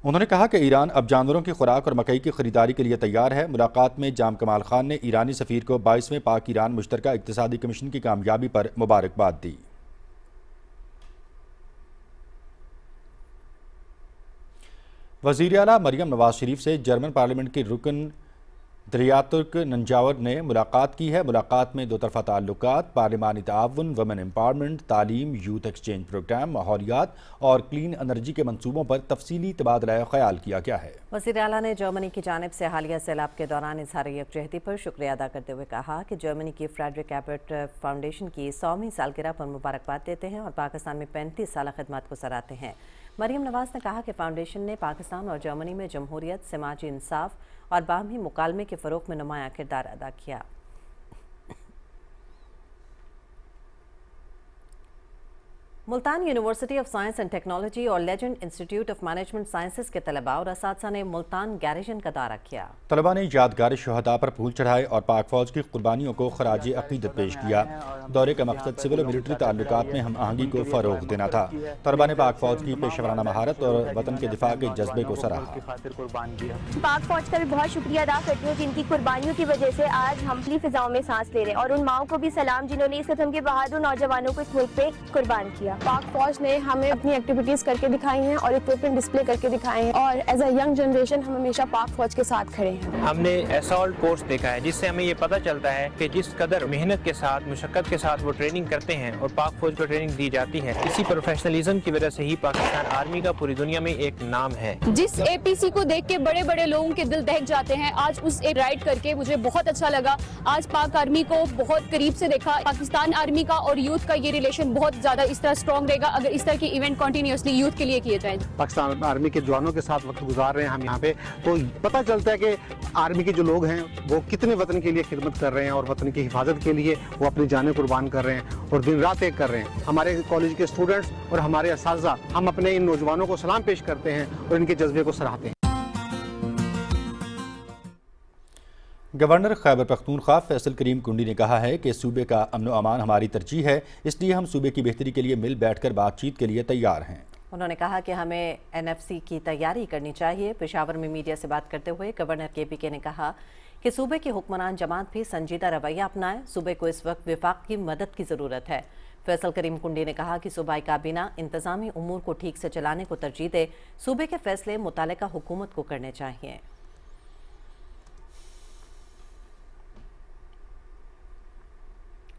उन्होंने कहा कि ईरान अब जानवरों की खुराक और मकई की खरीदारी के लिए तैयार है। मुलाकात में जाम कमाल खान ने ईरानी सफ़ीर को 22वें पाक ईरान मुश्तरका इक़्तिसादी कमीशन की कामयाबी पर मुबारकबाद दी। वज़ीर आला मरियम नवाज शरीफ से जर्मन पार्लियामेंट के रुकन दरियातुर्क नंजावर ने मुलाकात की है। मुलाकात में 2 तरफ़ा ताल्लुकात, पार्लिमानी ताउन, वुमेन एम्पावरमेंट, तालीम, यूथ एक्सचेंज प्रोग्राम, माहौलियात और क्लीन एनर्जी के मंसूबों पर तफसीली तबादला ख्याल किया गया है। वज़ीर आला ने जर्मनी की जानिब से हालिया सैलाब के दौरान इज़हार यकजहती पर शुक्रिया अदा करते हुए कहा कि जर्मनी की फ्रेडरिक एबर्ट फाउंडेशन की 100वीं सालगिरह पर मुबारकबाद देते हैं और पाकिस्तान में 35 साल खिदमत को सराहते हैं। मरियम नवाज ने कहा कि फाउंडेशन ने पाकिस्तान और जर्मनी में जमहूरियत, समाजी इंसाफ और बाहमी मुकालमे के फ़रोग़ में नुमायां किरदार अदा किया। Multan university of science and technology और legend institute of management sciences के तलबा और असातिज़ा ने मुल्तान गैरेजन का दौरा किया। तलबा ने यादगार शहदा पर फूल चढ़ाए और पाक फौज की कुर्बानियों को खराज अकीदत पेश किया। दौरे का मकसद सिविल और मिलिट्री ताल्लुकात में हम आहंगी को फ़रोग़ देना था। तलबा ने पाक फौज की पेशेवराना महारत और वतन के दिफा के जज्बे को सराहा। पाक फौज का भी बहुत शुक्रिया अदा करती हूँ जिनकी कुर्बानियों की वजह से आज हम खुली फिजाओं में सांस ले रहे हैं, और उन माओं को भी सलाम जिन्होंने इस किस्म के बहादुर नौजवानों को इस मुल्क पे कुर्बान किया। पाक फौज ने हमें अपनी एक्टिविटीज करके दिखाई हैं और इक्विपमेंट डिस्प्ले करके दिखाए हैं, और एज अ यंग जनरेशन हम हमेशा पाक फौज के साथ खड़े हैं। हमने असॉल्ट कोर्स देखा है जिससे हमें ये पता चलता है कि जिस कदर मेहनत के साथ, मुशक्कत के साथ वो ट्रेनिंग करते हैं और पाक फौज को ट्रेनिंग दी जाती है, इसी प्रोफेशनलिज्म की वजह से ही पाकिस्तान आर्मी का पूरी दुनिया में एक नाम है। जिस APC को देख के बड़े बड़े लोगों के दिल दहक जाते हैं, आज उस एक राइड करके मुझे बहुत अच्छा लगा। आज पाक आर्मी को बहुत करीब से देखा। पाकिस्तान आर्मी का और यूथ का ये रिलेशन बहुत ज्यादा इस तरह स्ट्रॉन्ग रहेगा अगर इस तरह के इवेंट कंटिन्यूअसली यूथ के लिए किए जाएं। पाकिस्तान आर्मी के जवानों के साथ वक्त गुजार रहे हैं हम यहाँ पे, तो पता चलता है कि आर्मी के जो लोग हैं वो कितने वतन के लिए खिदमत कर रहे हैं और वतन की हिफाजत के लिए वो अपनी जानें कुर्बान कर रहे हैं और दिन रात एक कर रहे हैं। हमारे कॉलेज के स्टूडेंट्स और हमारे असातिज़ा, हम अपने इन नौजवानों को सलाम पेश करते हैं और इनके जज्बे को सराहते हैं। गवर्नर खैबर पख्तूनख्वा फैसल करीम कुंडी ने कहा है कि सूबे का अमन व अमान हमारी तरजीह है, इसलिए हम सूबे की बेहतरी के लिए मिल बैठकर बातचीत के लिए तैयार हैं। उन्होंने कहा कि हमें NFC की तैयारी करनी चाहिए। पेशावर में मीडिया से बात करते हुए गवर्नर KPK ने कहा कि सूबे के हुक्मरान जमात भी संजीदा रवैया अपनाएं। सूबे को इस वक्त विफाक की मदद की ज़रूरत है। फैसल करीम कुंडी ने कहा कि सूबाई काबीना इंतज़ामी उमूर को ठीक से चलाने को तरजीह दे। सूबे के फैसले मुतालिका हुकूमत को करने चाहिए।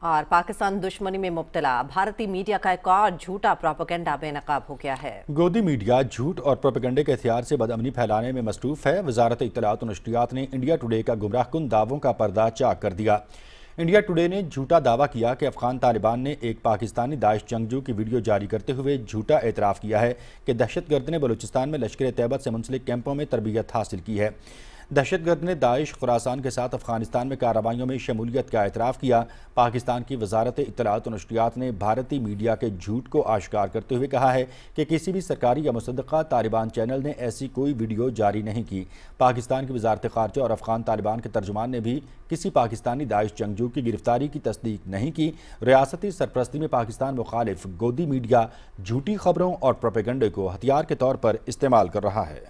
और पाकिस्तान दुश्मनी में मुब्तला भारतीय मीडिया का एक और झूठा प्रोपेगेंडा बेनकाब हो गया है। गोदी मीडिया झूठ और प्रोपेगेंडे के हथियार से बदअमनी फैलाने में मसरूफ है। वजारत इत्तलात और नशरियात ने इंडिया टुडे का गुमराहकुन दावों का पर्दा चाक कर दिया। इंडिया टुडे ने झूठा दावा किया कि अफगान तालिबान ने एक पाकिस्तानी दाइश जंगजू की वीडियो जारी करते हुए झूठा एतराफ़ किया है कि दहशतगर्द ने बलूचिस्तान में लश्कर तैयबा से मुंसलिक कैंपों में तरबियत हासिल की है। دہشت گرد نے داعش خراسان کے ساتھ افغانستان میں کارروائیوں میں شمولیت کا اعتراف کیا۔ پاکستان کی وزارت اطلاعات و نشریات نے بھارتی میڈیا کے جھوٹ کو آشکار کرتے ہوئے کہا ہے کہ کسی بھی سرکاری یا مصدقہ طالبان چینل نے ایسی کوئی ویڈیو جاری نہیں کی۔ پاکستان کی وزارت خارجہ اور افغان طالبان کے ترجمان نے بھی کسی پاکستانی داعش جنگجو کی گرفتاری کی تصدیق نہیں کی۔ ریاستی سرپرستی میں پاکستان مخالف گودی میڈیا جھوٹی خبروں اور پروپیگنڈے کو ہتھیار کے طور پر استعمال کر رہا ہے۔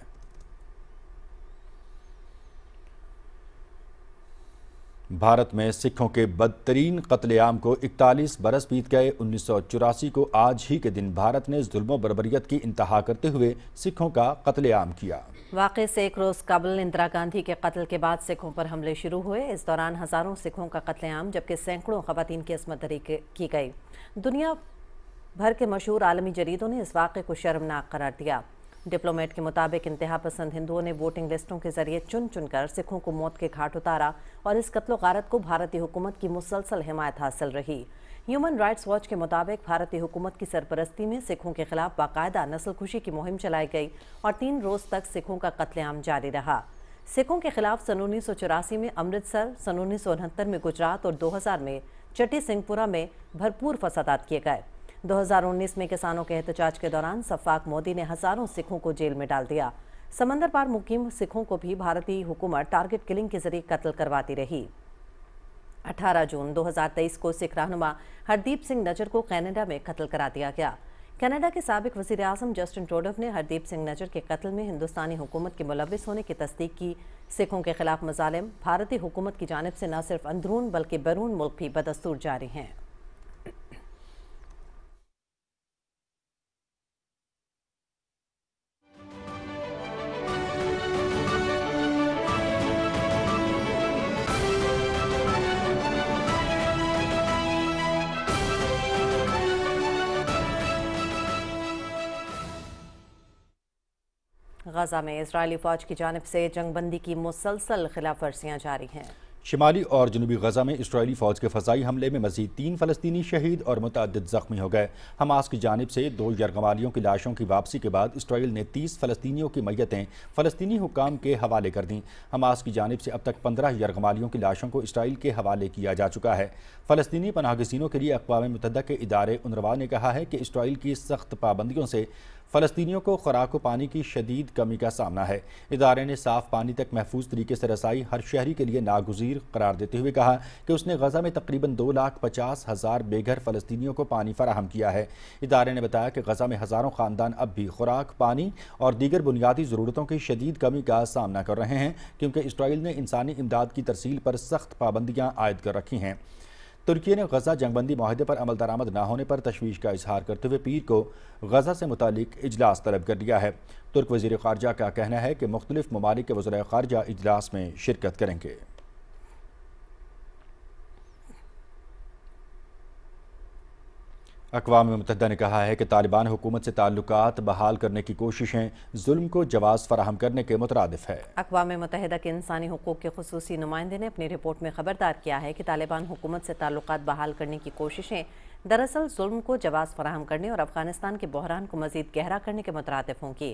بھارت میں سکھوں کے بدترین قتل عام کو 41 برس بیت گئے۔ 1984 کو آج ہی کے دن بھارت نے ظلم و بربریت کی انتہا کرتے ہوئے سکھوں کا قتل عام کیا۔ واقعے سے ایک روز قبل اندرا گاندھی کے قتل کے بعد سکھوں پر حملے شروع ہوئے۔ اس دوران ہزاروں سکھوں کا قتل عام جبکہ سینکڑوں خواتین کی عصمت دری کی گئی۔ دنیا بھر کے مشہور عالمی جریدوں نے اس واقعے کو شرمناک قرار دیا۔ ڈپلومیٹ کے مطابق انتہا پسند ہندوؤں نے ووٹنگ لسٹوں کے ذریعے چن چن کر سکھوں کو موت کے گھاٹ اتارا اور اس قتل و غارت کو بھارتی حکومت کی مسلسل حمایت حاصل رہی۔ ہیومن رائٹس واچ کے مطابق بھارتی حکومت کی سرپرستی میں سکھوں کے خلاف باقاعدہ نسل کشی کی مہم چلائی گئی اور 3 روز تک سکھوں کا قتل عام جاری رہا۔ سکھوں کے خلاف سن 1984 میں امرتسر، سن 1969 میں گجرات اور 2000 میں چٹی سنگھ پورہ میں بھرپور فسادات کیے گئے۔ 2019 میں کسانوں کے احتجاج کے دوران سفاک مودی نے ہزاروں سکھوں کو جیل میں ڈال دیا۔ سمندر پار مقیم سکھوں کو بھی بھارتی حکومت ٹارگٹ کلنگ کے ذریعے قتل کرواتی رہی۔ 18 جون 2023 کو سکھ رہنما ہردیپ سنگھ نجر کو کینیڈا میں قتل کرا دیا گیا۔ کینیڈا کے سابق وزیر اعظم جسٹن ٹروڈو نے ہردیپ سنگھ نجر کے قتل میں ہندوستانی حکومت کے ملوث ہونے کی تصدیق کی۔ سکھوں کے خلاف مظالم بھارتی حکومت کی جانب سے نہ صرف اندرون بلکہ بیرون ملک بھی بدستور جاری ہیں۔ غزہ میں اسرائیلی فوج کی جانب سے جنگ بندی کی مسلسل خلاف ورزیاں جاری ہیں۔ شمالی اور جنوبی غزہ میں اسرائیلی فوج کے فضائی حملے میں مزید 3 فلسطینی شہید اور متعدد زخمی ہو گئے۔ حماس کی جانب سے 2 یرغمالیوں کی لاشوں کی واپسی کے بعد اسرائیل نے 30 فلسطینیوں کی میتیں فلسطینی حکام کے حوالے کر دیں۔ حماس کی جانب سے اب تک 15 یرغمالیوں کی لاشوں کو اسرائیل کے حوالے کیا جا چکا ہے۔ فلسطینی پناہ گزینوں کے لیے اقوام متحدہ کے ادارے UNRWA نے کہا ہے کہ اسرائیل کی سخت پابندیوں سے فلسطینیوں کو خوراک و پانی کی شدید کمی کا سامنا ہے۔ ادارے نے صاف پانی تک محفوظ طریقے سے رسائی ہر شہری کے لیے ناگزیر قرار دیتے ہوئے کہا کہ اس نے غزہ میں تقریباً 2,50,000 بے گھر فلسطینیوں کو پانی فراہم کیا ہے۔ ادارے نے بتایا کہ غزہ میں ہزاروں خاندان اب بھی خوراک، پانی اور دیگر بنیادی ضرورتوں کی شدید کمی کا سامنا کر رہے ہیں کیونکہ اسرائیل نے انسانی امداد کی ترسیل پر سخت پابندیاں عائد کر رکھی ہیں۔ ترکی نے غزہ جنگ بندی معاہدے پر عمل درآمد نہ ہونے پر تشویش کا اظہار کرتے ہوئے پیر کو غزہ سے متعلق اجلاس طلب کر لیا ہے۔ ترک وزیر خارجہ کا کہنا ہے کہ مختلف ممالک کے وزراء خارجہ اجلاس میں شرکت کریں گے۔ اقوام متحدہ نے کہا ہے کہ طالبان حکومت سے تعلقات بحال کرنے کی کوششیں ظلم کو جواز فراہم کرنے کے مترادف ہے۔ اقوام متحدہ کے انسانی حقوق کے خصوصی نمائندے نے اپنی رپورٹ میں خبردار کیا ہے کہ طالبان حکومت سے تعلقات بحال کرنے کی کوششیں دراصل ظلم کو جواز فراہم کرنے اور افغانستان کے بحران کو مزید گہرا کرنے کے مترادف ہوں گی۔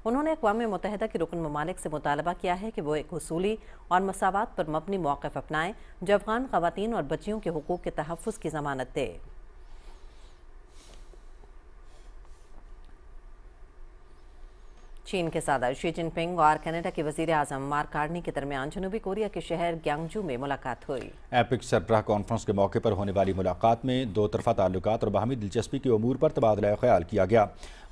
انہوں نے اقوام متحدہ کے رکن ممالک سے مطالبہ کیا ہے کہ وہ ایک اصولی اور مساوات پر مبنی موقف اپنائیں جو افغان خواتین اور بچیوں کے حقوق کے تحفظ کی ضمانت دے۔ چین کے صدر شی جن پنگ اور کینیڈا کے وزیر اعظم مارک کارنی کے درمیان جنوبی کوریا کے شہر گیانگجو میں ملاقات ہوئی۔ ایپک سربراہ کانفرنس کے موقع پر ہونے والی ملاقات میں 2 طرفہ تعلقات اور باہمی دلچسپی کے امور پر تبادلہ خیال کیا گیا۔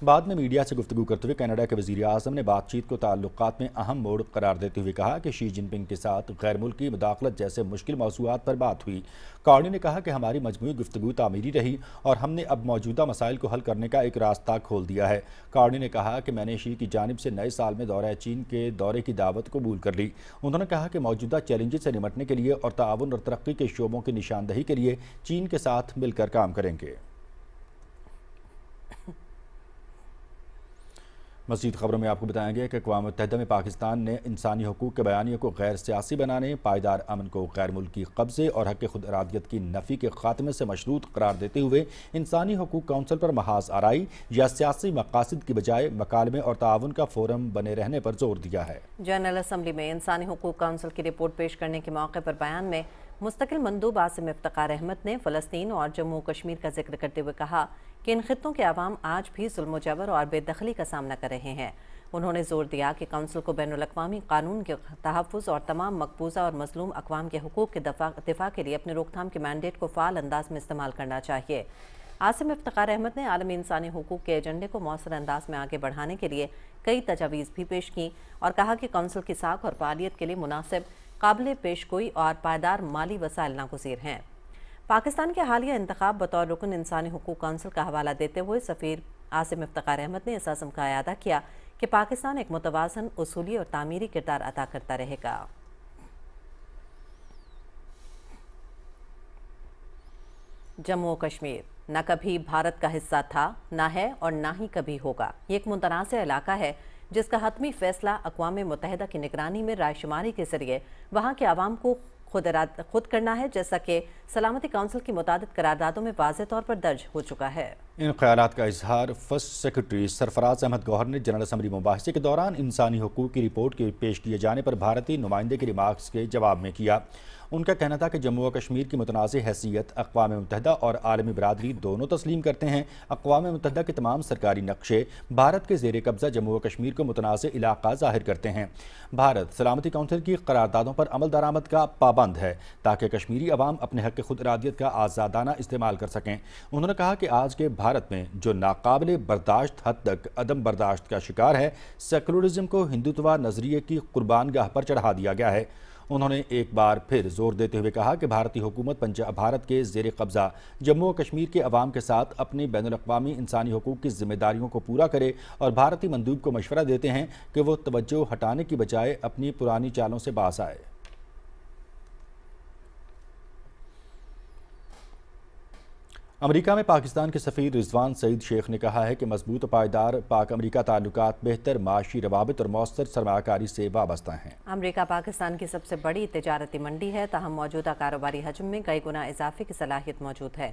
بعد میں میڈیا سے گفتگو کرتے ہوئے کینیڈا کے وزیر اعظم نے بات چیت کو تعلقات میں اہم موڑ قرار دیتے ہوئے کہا کہ شی جن پنگ کے ساتھ غیر ملکی مداخلت جیسے مشکل موضوعات پر بات ہوئی۔ کارنی نے کہا کہ ہماری مجموعی گفتگو تعمیری رہی اور ہم نے اب موجودہ مسائل کو حل کرنے کا ایک راستہ کھول دیا ہے۔ کارنی نے کہا کہ میں نے شی کی جانب سے نئے سال میں دورہ چین کے دورے کی دعوت قبول کر لی۔ انہوں نے کہا کہ موجودہ چیلنجز سے نمٹنے کے لیے اور تعاون اور ترقی کے شعبوں کی نشاندہی کے لیے چین کے ساتھ مل کر کام کریں گے۔ مزید خبروں میں آپ کو بتائیں گے کہ اقوام متحدہ میں پاکستان نے انسانی حقوق کے بیانیے کو غیر سیاسی بنانے، پائیدار امن کو غیر ملکی قبضے اور حق خود ارادیت کی نفی کے خاتمے سے مشروط قرار دیتے ہوئے انسانی حقوق کونسل پر محاذ آرائی یا سیاسی مقاصد کی بجائے مکالمے اور تعاون کا فورم بنے رہنے پر زور دیا ہے۔ جنرل اسمبلی میں انسانی حقوق کونسل کی رپورٹ پیش کرنے کے موقع پر بیان میں مستقل مندوب عاصم افتخار احمد نے فلسطین اور جموں و کشمیر کا ذکر کرتے ہوئے کہا کہ ان خطوں کے عوام آج بھی ظلم و جبر اور بے دخلی کا سامنا کر رہے ہیں۔ انہوں نے زور دیا کہ کونسل کو بین الاقوامی قانون کے تحفظ اور تمام مقبوضہ اور مظلوم اقوام کے حقوق کے دفاع کے لیے اپنے روک تھام کے مینڈیٹ کو فعال انداز میں استعمال کرنا چاہیے۔ عاصم افتخار احمد نے عالمی انسانی حقوق کے ایجنڈے کو مؤثر انداز میں آگے بڑھانے کے لیے کئی تجاویز بھی پیش کی اور کہا کہ کونسل کی ساکھ اور فعالیت کے لیے مناسب، قابل پیش گوئی اور پائیدار مالی وسائل ناگزیر ہیں۔ پاکستان کے حالیہ انتخاب بطور رکن انسانی حقوق کونسل کا حوالہ دیتے ہوئے سفیر عاصم افتخار احمد نے اس عزم کا اعادہ کیا کہ پاکستان ایک متوازن، اصولی اور تعمیری کردار ادا کرتا رہے گا۔ جموں و کشمیر نہ کبھی بھارت کا حصہ تھا، نہ ہے اور نہ ہی کبھی ہوگا۔ یہ ایک متنازع علاقہ ہے جس کا حتمی فیصلہ اقوام متحدہ کی نگرانی میں رائے شماری کے ذریعے وہاں کے عوام کو خود کرنا ہے، جیسا کہ سلامتی کونسل کی متعدد قراردادوں میں واضح طور پر درج ہو چکا ہے۔ ان خیالات کا اظہار فرسٹ سیکرٹری سرفراز احمد گوہر نے جنرل اسمبلی مباحثے کے دوران انسانی حقوق کی رپورٹ کے پیش کیے جانے پر بھارتی نمائندے کے ریمارکس کے جواب میں کیا۔ ان کا کہنا تھا کہ جموں و کشمیر کی متنازع حیثیت اقوام متحدہ اور عالمی برادری دونوں تسلیم کرتے ہیں۔ اقوام متحدہ کے تمام سرکاری نقشے بھارت کے زیر قبضہ جموں و کشمیر کو متنازع علاقہ ظاہر کرتے ہیں۔ بھارت سلامتی کونسل کی قراردادوں پر عمل درآمد کا پابند ہے تاکہ کشمیری عوام اپنے حق خود ارادیت کا آزادانہ استعمال کر سکیں۔ انہوں نے کہا کہ آج کے بھارت میں جو ناقابل برداشت حد تک عدم برداشت کا شکار ہے، سیکولرزم کو ہندوتوا نظریے کی قربان گاہ پر چڑھا دیا گیا ہے۔ انہوں نے ایک بار پھر زور دیتے ہوئے کہا کہ بھارتی حکومت بھارت کے زیر قبضہ جموں و کشمیر کے عوام کے ساتھ اپنی بین الاقوامی انسانی حقوق کی ذمہ داریوں کو پورا کرے اور بھارتی مندوب کو مشورہ دیتے ہیں کہ وہ توجہ ہٹانے کی بجائے اپنی پرانی چالوں سے باز آئے۔ امریکہ میں پاکستان کے سفیر رضوان سعید شیخ نے کہا ہے کہ مضبوط پائیدار پاک امریکہ تعلقات بہتر معاشی روابط اور مؤثر سرمایہ کاری سے وابستہ ہیں۔ امریکہ پاکستان کی سب سے بڑی تجارتی منڈی ہے، تاہم موجودہ کاروباری حجم میں کئی گنا اضافے کی صلاحیت موجود ہے۔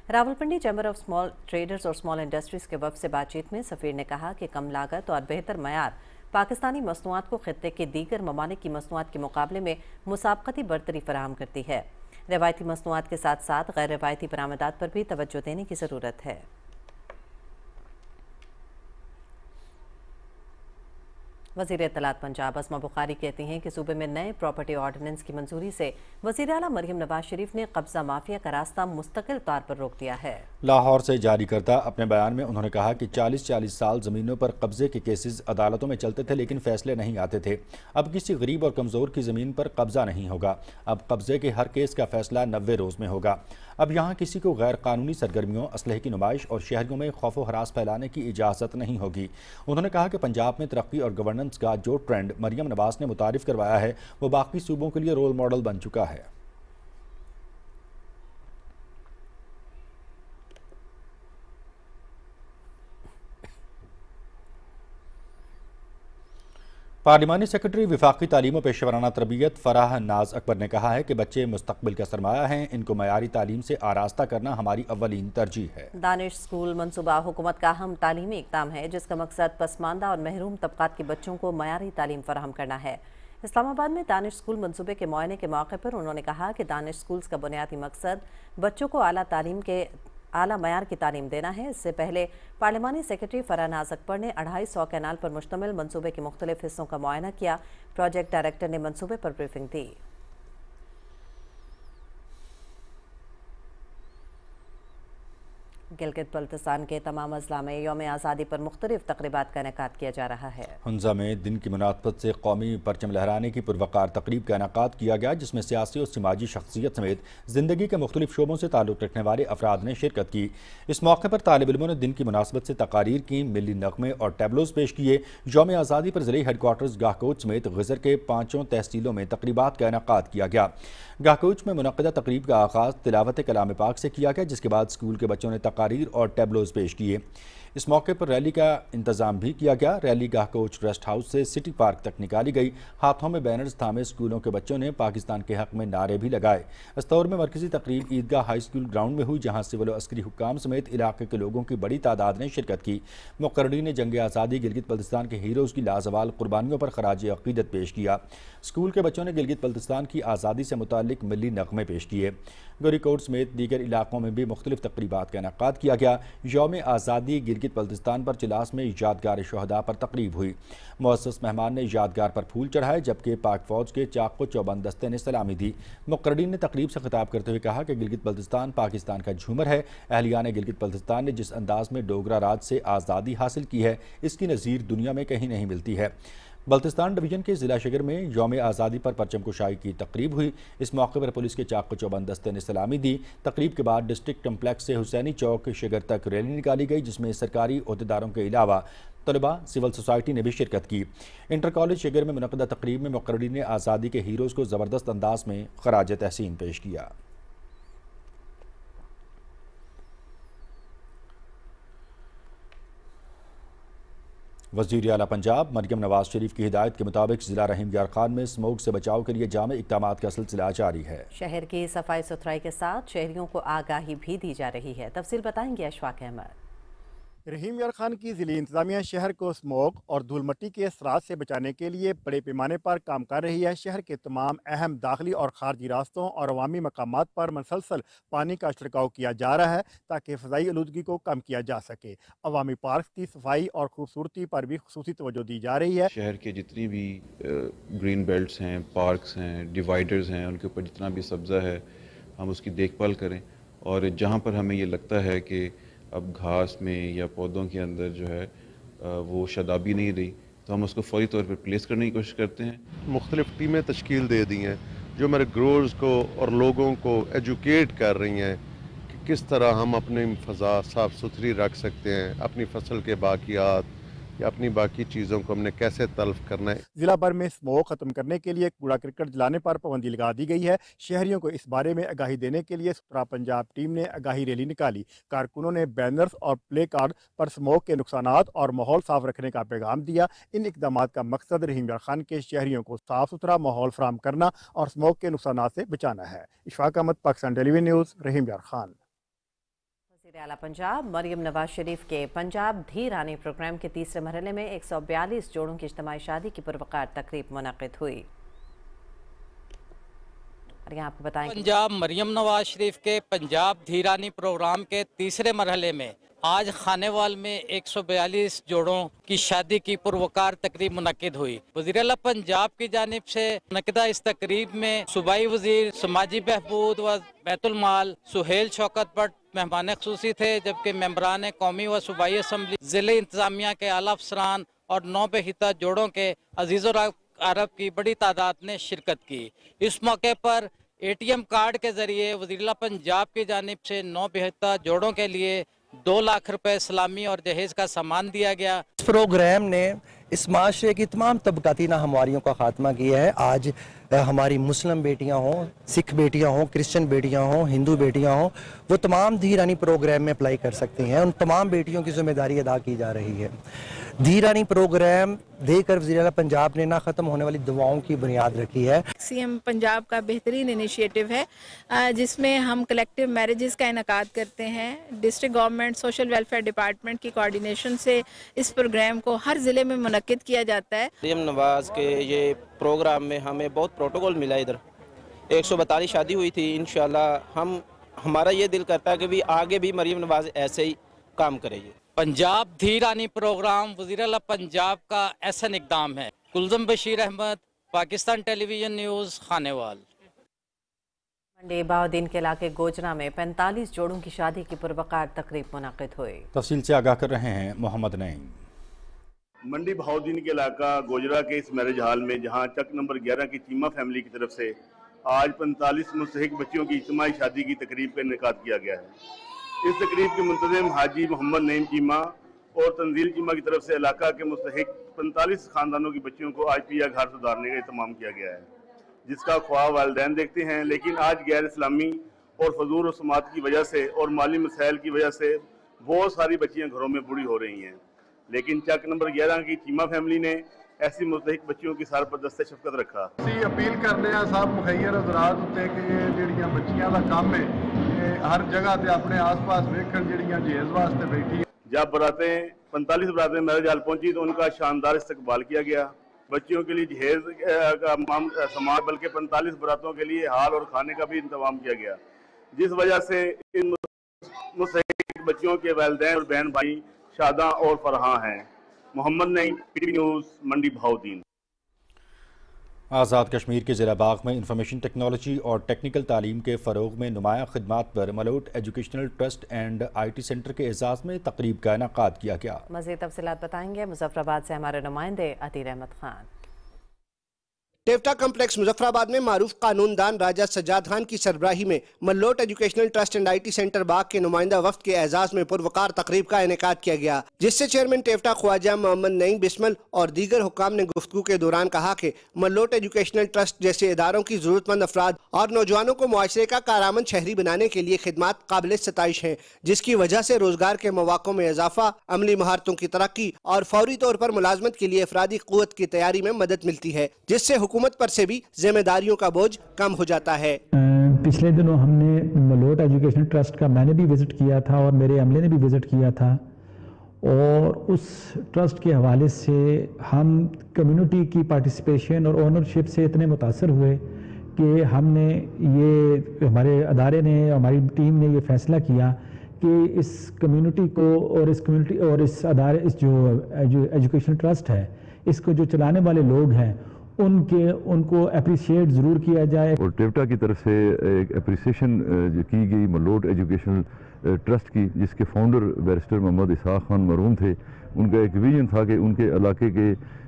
Rawalpindi chamber of small traders اور اسمال انڈسٹریز کے وفد سے بات چیت میں سفیر نے کہا کہ کم لاگت اور بہتر معیار پاکستانی مصنوعات کو خطے کے دیگر ممالک کی مصنوعات کے مقابلے میں مسابقتی برتری فراہم کرتی ہے۔ روایتی مصنوعات کے ساتھ ساتھ غیر روایتی برآمدات پر بھی توجہ دینے کی ضرورت ہے۔ وزیر اطلاعات پنجاب اسما بخاری کہتی ہیں کہ صوبے میں نئے پراپرٹی آرڈیننس کی منظوری سے وزیر اعلیٰ مریم نواز شریف نے قبضہ مافیا کا راستہ مستقل طور پر روک دیا ہے۔ لاہور سے جاری کردہ اپنے بیان میں انہوں نے کہا کہ 40 سال زمینوں پر قبضے کے کیسز عدالتوں میں چلتے تھے لیکن فیصلے نہیں آتے تھے۔ اب کسی غریب اور کمزور کی زمین پر قبضہ نہیں ہوگا۔ اب قبضے کے ہر کیس کا فیصلہ 90 روز میں ہوگا۔ اب یہاں کسی کو غیر قانونی سرگرمیوں، اسلحے کی نمائش اور شہریوں میں خوف و ہراس پھیلانے کی اجازت نہیں ہوگی۔ انہوں نے کہا کہ پنجاب میں ترقی اور گورننس کا جو ٹرینڈ مریم نواز نے متعارف کروایا ہے وہ باقی صوبوں کے لیے رول ماڈل بن چکا ہے۔ پارلیمانی سیکرٹری وفاقی تعلیم و پیشہ ورانہ تربیت فرح ناز اکبر نے کہا ہے کہ بچے مستقبل کا سرمایہ ہیں، ان کو معیاری تعلیم سے آراستہ کرنا ہماری اولین ترجیح ہے۔ دانش اسکول منصوبہ حکومت کا اہم تعلیمی اقدام ہے جس کا مقصد پسماندہ اور محروم طبقات کے بچوں کو معیاری تعلیم فراہم کرنا ہے۔ اسلام آباد میں دانش اسکول منصوبے کے معائنے کے موقع پر انہوں نے کہا کہ دانش اسکولز کا بنیادی مقصد بچوں کو اعلیٰ معیار کی تعلیم دینا ہے۔ اس سے پہلے پارلیمانی سیکرٹری فرح ناز اکبر نے 250 کینال پر مشتمل منصوبے کے مختلف حصوں کا معائنہ کیا۔ پروجیکٹ ڈائریکٹر نے منصوبے پر بریفنگ دی۔ گلگت بلتستان کے تمام اضلاع میں یوم آزادی پر مختلف تقریبات کا انعقاد کیا جا رہا ہے۔ ہنزا میں دن کی مناسبت سے قومی پرچم لہرانے کی پروقار تقریب کا انعقاد کیا گیا جس میں سیاسی اور سماجی شخصیت سمیت زندگی کے مختلف شعبوں سے تعلق رکھنے والے افراد نے شرکت کی۔ اس موقع پر طالب علموں نے دن کی مناسبت سے تقاریر کی، ملی نغمے اور ٹیبلوز پیش کیے۔ یوم آزادی پر ضلعی ہیڈ کوارٹرز گاہکوچ سمیت غزر کے 5 تحصیلوں میں تقریبات کا انعقاد کیا گیا۔ گاہکوچ میں منعقدہ تقریب کا آغاز تلاوت کلام پاک سے کیا گیا جس کے بعد اسکول کے بچوں نے تقاریر اور ٹیبلوز پیش کیے۔ इस मौके पर रैली का इंतजाम भी किया गया। रैली गाह कोच रेस्ट हाउस से सिटी पार्क तक निकाली गई। हाथों में बैनर्स थामे स्कूलों के बच्चों ने पाकिस्तान के हक में नारे भी लगाए। इस दौर में मरकजी तकरीब ईदगाह हाई स्कूल ग्राउंड में हुई, जहां सिविल और अस्करी हुक्काम समेत इलाके के लोगों की बड़ी तादाद ने शिरकत की। मुकर्रीन ने जंग आज़ादी गिलगित बल्तिस्तान के हीरोज़ की लाजवाल कुर्बानियों पर खराज अक़ीदत पेश किया। स्कूल के बच्चों ने गिलगित बल्तिस्तान की आज़ादी से मुताल्लिक मिली नग़मे पेश किए। गोरीकोट समेत दीगर इलाकों में भी मुख्तलिफ तक़रीबात का इनेकाद किया गया। यौम आज़ादी गिलगित बल्तिस्तान पर चिलास में यादगार शहदा पर तकरीब हुई। मुअस्सस मेहमान ने यादगार पर फूल चढ़ाए, जबकि पाक फौज के चाक़ो चौबंद दस्ते ने सलामी दी। मुकर्रीन ने तकरीब से खिताब करते हुए कहा कि गिलगित बल्तिस्तान पाकिस्तान का झूमर है। अहलियान गिलगित बल्तिस्तान ने जिस अंदाज में डोगरा राज से आज़ादी हासिल की है, इसकी नज़ीर दुनिया में कहीं नहीं मिलती है। बल्तिस्तान डिवीज़न के ज़िला शगर में यौम आज़ादी पर परचम कुशाई की तकरीब हुई। इस मौके पर पुलिस के चाक़ो चौबंद दस्ते ने सलामी दी। तकरीब के बाद डिस्ट्रिक्ट कम्प्लेक्स से हुसैनी चौक शगर तक रैली निकाली गई, जिसमें सरकारी ओहदेदारों के अलावा तलबा सिविल सोसाइटी ने भी शिरकत की। इंटर कॉलेज शगर में मुनक़दा तकरीब में मुकर्रीन ने आज़ादी के हीरोज़ को ज़बरदस्त अंदाज में खराज तहसीन पेश किया। वज़ीर आला पंजाब मरियम नवाज शरीफ की हिदायत के मुताबिक ज़िला रहीम यार खान में स्मोक से बचाव के लिए जामे इक़दामात का सिलसिला जारी है। शहर की सफाई सुथराई के साथ शहरियों को आगाही भी दी जा रही है। तफसील बताएंगे अशफाक अहमद। रहीम यार खान की ज़िली इंतज़ामिया शहर को स्मोक और धूल मट्टी के असरात से बचाने के लिए बड़े पैमाने पर काम कर रही है। शहर के तमाम अहम दाखिली और खारजी रास्तों और अवामी मकामात पर मुसलसल पानी का छिड़काव किया जा रहा है, ताकि फ़ज़ाई आलूदगी को कम किया जा सके। अवामी पार्क की सफाई और खूबसूरती पर भी खुसूसी तवज्जो दी जा रही है। शहर के जितनी भी ग्रीन बेल्ट्स हैं, पार्क्स हैं, डिवाइडर्स हैं, उनके ऊपर जितना भी सब्ज़ा है हम उसकी देखभाल करें, और जहाँ पर हमें ये लगता है कि अब घास में या पौधों के अंदर जो है वो शदाबी नहीं रही, तो हम उसको फौरी तौर पर प्लेस करने की कोशिश करते हैं। मुख्तलिफ टीमें तश्कील दे दी हैं जो मेरे ग्रोअर्स को और लोगों को एजुकेट कर रही हैं कि किस तरह हम अपनी फ़ज़ा साफ़ सुथरी रख सकते हैं, अपनी फसल के बाकियात या अपनी बाकी चीज़ों को हमने कैसे तल्फ करना है। जिला भर में स्मोक खत्म करने के लिए कूड़ा करकट जलाने पर पाबंदी लगा दी गई है। शहरियों को इस बारे में आगाही देने के लिए सुथरा पंजाब टीम ने आगाही रैली निकाली। कारकुनों ने बैनर्स और प्ले कार्ड पर स्मोक के नुकसानात और माहौल साफ रखने का पैगाम दिया। इन इकदामात का मकसद रहीम यार खान के शहरियों को साफ सुथरा माहौल फराहम करना और स्मोक के नुकसानात से बचाना है। इशफाक अहमद, पाकिस्तान टेलीविजन न्यूज़, रहीम यार खान। वज़ीर आला पंजाब मरियम नवाज शरीफ के पंजाब धी रानी प्रोग्राम के तीसरे मरहले में 142 जोड़ों की इज्तिमाई शादी की पुरवकार तकरीब मुनक़िद हुई। और यहाँ आपको बताएं पंजाब मरियम नवाज शरीफ के पंजाब धी रानी प्रोग्राम के तीसरे मरहले में आज खानेवाल में 142 जोड़ों की शादी की पुरवकार तकरीब मुनक़िद हुई। वज़ीर आला पंजाब की जानिब से मुनक़िदा इस तकरीब में सूबाई वज़ीर समाजी बहबूद व बैतुल माल सुहेल शौकत भट्ट मेहमान ख़ुसूसी थे, जबकि मेंबरान कौमी व सूबाई असम्बली, ज़िले इंतज़ामिया के आला अफसरान और 9 बेहिता जोड़ों के अजीज़ और अरब की बड़ी तादाद ने शिरकत की। इस मौके पर ATM कार्ड के ज़रिए वज़ीर आला पंजाब की जानिब से 9 बेहिता जोड़ों के लिए 2 लाख रुपए सलामी और जहेज का सामान दिया गया। इस प्रोग्राम ने इस माशरे की तमाम तबकाती नाहमारियों का खात्मा किया है। आज हमारी मुस्लिम बेटियां हों, सिख बेटियां हों, क्रिश्चियन बेटियां हों, हिंदू बेटियां हों, वो तमाम धी रानी प्रोग्राम में अप्लाई कर सकती हैं। उन तमाम बेटियों की जिम्मेदारी अदा की जा रही है। धी रानी प्रोग्राम देकर वज़ीर आला पंजाब ने ना ख़त्म होने वाली दुआओं की बुनियाद रखी है। CM पंजाब का बेहतरीन इनिशिएटिव है, जिसमें हम कलेक्टिव मैरिजेस का इनेकाद करते हैं। District government social welfare department की कोऑर्डिनेशन से इस प्रोग्राम को हर ज़िले में मुनक्किद किया जाता है। मरियम नवाज के ये प्रोग्राम में हमें बहुत प्रोटोकॉल मिला। इधर 142 शादी हुई थी। इंशाल्लाह हमारा ये दिल करता है कि भी आगे भी मरियम नवाज ऐसे ही काम करेगी। पंजाब धी रानी प्रोग्राम वज़ीर आला पंजाब का ऐसा इक़दाम है। कुलज़म बशीर अहमद, पाकिस्तान टेलीविजन न्यूज़, खानेवाल। मंडी बाउद्दीन के इलाके गोजना में 45 जोड़ों की शादी की पुरवकार तकरीब मुनक़िद हुई। तफसील से आगाह कर रहे हैं मोहम्मद नईम। मंडी बहाउद्दीन के इलाका गोजरा के इस मैरिज हॉल में, जहां चक नंबर 11 की चीमा फैमिली की तरफ से आज 45 मुस्तहिक बच्चियों की इज्तिमाई शादी की तकरीब का इनेकाद किया गया है। इस तकरीब के मुंतज़िम हाजी मोहम्मद नईम चीमा और तंजील चीमा की तरफ से इलाका के मुस्तहिक 45 खानदानों की बच्चियों को आज पिया घर सुधारने का एहतमाम किया गया है, जिसका ख्वाब वालिदैन देखते हैं। लेकिन आज गैर इस्लामी और फजूल रस्मात की वजह से और माली मसाइल की वजह से बहुत सारी बच्चियां घरों में बूढ़ी हो रही हैं, लेकिन चक नंबर 11 की चीमा फैमिली ने ऐसी मुस्तहिक बच्चियों की सर पर दस्ते शफकत रखा। ਅਸੀਂ ਅਪੀਲ ਕਰਦੇ ਹਾਂ ਸਭ ਮੁਖੱਈਰ ਹਜ਼ਰਾਤ ਉੱਤੇ ਕਿ ਇਹ ਜਿਹੜੀਆਂ ਬੱਚੀਆਂ ਦਾ ਕੰਮ ਹੈ ਇਹ ਹਰ ਜਗ੍ਹਾ ਤੇ ਆਪਣੇ ਆਸ-ਪਾਸ ਵੇਖਣ ਜਿਹੜੀਆਂ ਜहेज वास्ते बैठी। जब बरातें 45 बरातें मैरिज हॉल पहुंची तो उनका शानदार इस्तकबाल किया गया। बच्चियों के लिए जहेज का सामान बल्कि 45 बरातों के लिए हाल और खाने का भी इंतजाम किया गया, जिस वजह से इन मुस्तहिक बच्चियों के वालिदैन और बहन भाई शादा और फरहां हैं। मोहम्मद नईम, PTV न्यूज़, मंडी बहाउद्दीन। आज़ाद कश्मीर के ज़िला बाग में इंफॉर्मेशन टेक्नोलॉजी और टेक्निकल तालीम के फ़रोग़ में नुमाया खिदमात पर Malout educational trust and IT centre के एजाज़ में तकरीब का इनेकाद किया गया। मज़ीद तफ़सीलात बताएंगे मुज़फ़्फ़राबाद से हमारे नुमाइंदे अतीर अहमद खान। टेफ्टा कम्प्लेक्स मुजफ्फराबाद में मारूफ कानूनदान राजा सज्जाद खान की सरबराही में Mallot educational trust and IT centre Bagh के नुमाइंदा वफ्द के एजाज में पुरवकार तकरीब का इनेकाद किया गया, जिससे चेयरमैन टेफ्टा ख्वाजा मोहम्मद नईम बिस्मल और दीगर हुक्काम ने गुफ्तगू के दौरान कहा कि मल्लोट एजुकेशनल ट्रस्ट जैसे इदारों की जरूरतमंद अफराद और नौजवानों को मुआशरे का कारआमद शहरी बनाने के लिए खिदमात काबिल सताइश हैं, जिसकी वजह से रोजगार के मौक़ों में इजाफा, अमली महारतों की तरक्की और फौरी तौर पर मुलाजमत के लिए अफरादी क़ुव्वत की तैयारी में मदद मिलती है, जिससे हुकूमत पर से भी जिम्मेदारियों का बोझ कम हो जाता है। पिछले दिनों हमने मलोट एजुकेशनल ट्रस्ट का मैंने भी विज़िट किया था और मेरे अमले ने भी विज़िट किया था, और उस ट्रस्ट के हवाले से हम कम्युनिटी की पार्टिसिपेशन और ओनरशिप से इतने मुतासर हुए कि हमने ये हमारे अदारे ने, हमारी टीम ने ये फ़ैसला किया कि इस कम्युनिटी को और इस कम्युनिटी और इस अदारे, इस जो एजुकेशनल ट्रस्ट है, इसको जो चलाने वाले लोग हैं उनको अप्रिशिएट ज़रूर किया जाए। और टेफ्टा की तरफ से एक अप्रिसिएशन जो की गई मलोट एजुकेशनल ट्रस्ट की, जिसके फाउंडर बैरिस्टर मोहम्मद इसहाक खान मरहूम थे। उनका एक विजन था कि उनके इलाके के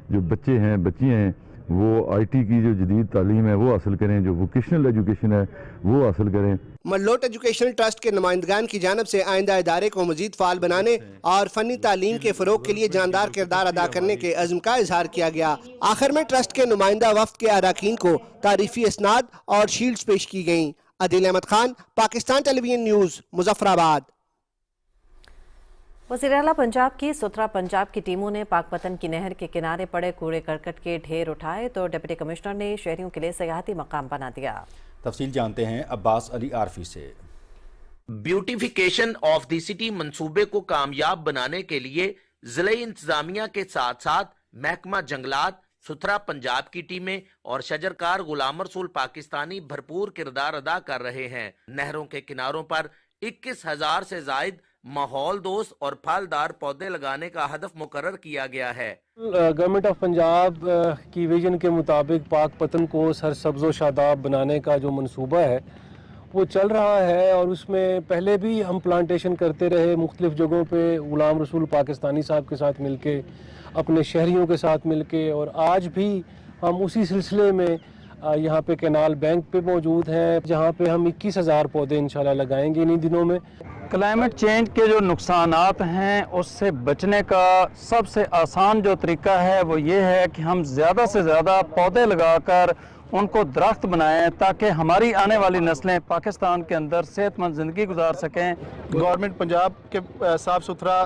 जो बच्चे हैं, बच्चियाँ हैं, वो IT की जो जदीद तालीम है वो हासिल करें, जो वोकेशनल एजुकेशन है वो हासिल करें। मल्लोट एजुकेशनल ट्रस्ट के नुमाइंदगान की जानब से आइंदा इदारे को मजीद फाल बनाने और फनी तालीम के फ़रोग के लिए जानदार किरदार अदा करने के अज़्म का इजहार किया गया। आखिर में ट्रस्ट के नुमाइंदा वफ्द के अरकान को तारीफी इसनाद और शील्ड्स पेश की गयी। Adil Ahmad Khan, Pakistan television news, Muzaffarabad. वज़ीर-ए-आला पंजाब की सुथरा पंजाब की टीमों ने पाकपतन की नहर के किनारे पड़े कूड़े करकट के ढेर उठाए तो डिप्टी कमिश्नर ने शहरियों के लिए सयाहती मकाम बना दिया। तफसील जानते हैं अब्बास अली आरफी से। ब्यूटिफिकेशन ऑफ द सिटी मंसूबे को कामयाब बनाने के लिए जिले इंतजामिया के साथ साथ महकमा जंगलात, सुथरा पंजाब की टीमें और शजरकार गुलाम रसूल पाकिस्तानी भरपूर किरदार अदा कर रहे हैं। नहरों के किनारों पर 21,000 से जायद माहौल दोस्त और फलदार पौधे लगाने का हदफ मुकर्रर किया गया है। गवर्नमेंट ऑफ पंजाब की विजन के मुताबिक पाकपतन को सरसब्ज़ व शादाब बनाने का जो मंसूबा है वो चल रहा है, और उसमें पहले भी हम प्लांटेशन करते रहे मुख्तलिफ जगहों पे गुलाम रसूल पाकिस्तानी साहब के साथ मिलके, अपने शहरियों के साथ मिलके, और आज भी हम उसी सिलसिले में यहाँ पे कैनाल बैंक पे मौजूद हैं, जहाँ पे हम 21,000 पौधे इंशाल्लाह लगाएंगे इन्हीं दिनों में। क्लाइमेट चेंज के जो नुकसानात हैं उससे बचने का सबसे आसान जो तरीका है वो ये है कि हम ज़्यादा से ज़्यादा पौधे लगाकर उनको दरख्त बनाएं, ताकि हमारी आने वाली नस्लें पाकिस्तान के अंदर सेहतमंद ज़िंदगी गुजार सकें। गवर्नमेंट पंजाब के साफ़ सुथरा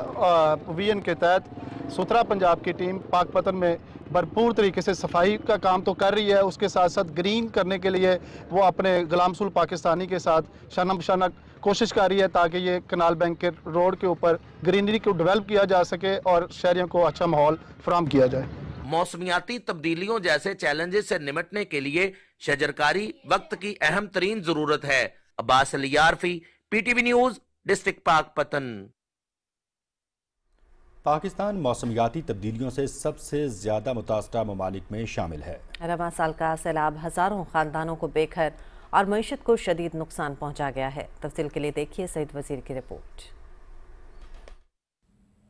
विजन के तहत सुथरा पंजाब की टीम पाकपतन में भरपूर तरीके से सफाई का काम तो कर रही है, उसके साथ साथ ग्रीन करने के लिए वो अपने गुलाम रसूल पाकिस्तानी के साथ शाना बशाना कोशिश कर रही है, ताकि ये कनाल बैंक के रोड के ऊपर ग्रीनरी को डेवलप किया जा सके और शहरियों को अच्छा माहौल फराहम किया जाए। मौसमियाती तब्दीलियों जैसे चैलेंजेस से निपटने के लिए शजरकारी वक्त की अहम तरीन जरूरत है। Abbas Ali Arfi, PTV news, district Pakpattan. Pakistan मौसमियाती तब्दीलियों से सबसे ज़्यादा मुतासरा ममालिक में शामिल है। रवां साल का सैलाब हज़ारों ख़ानदानों को बेघर और मईशत को शदीद नुकसान पहुँचा गया है। तफसील के लिए देखिए सईद वज़ीर की रिपोर्ट।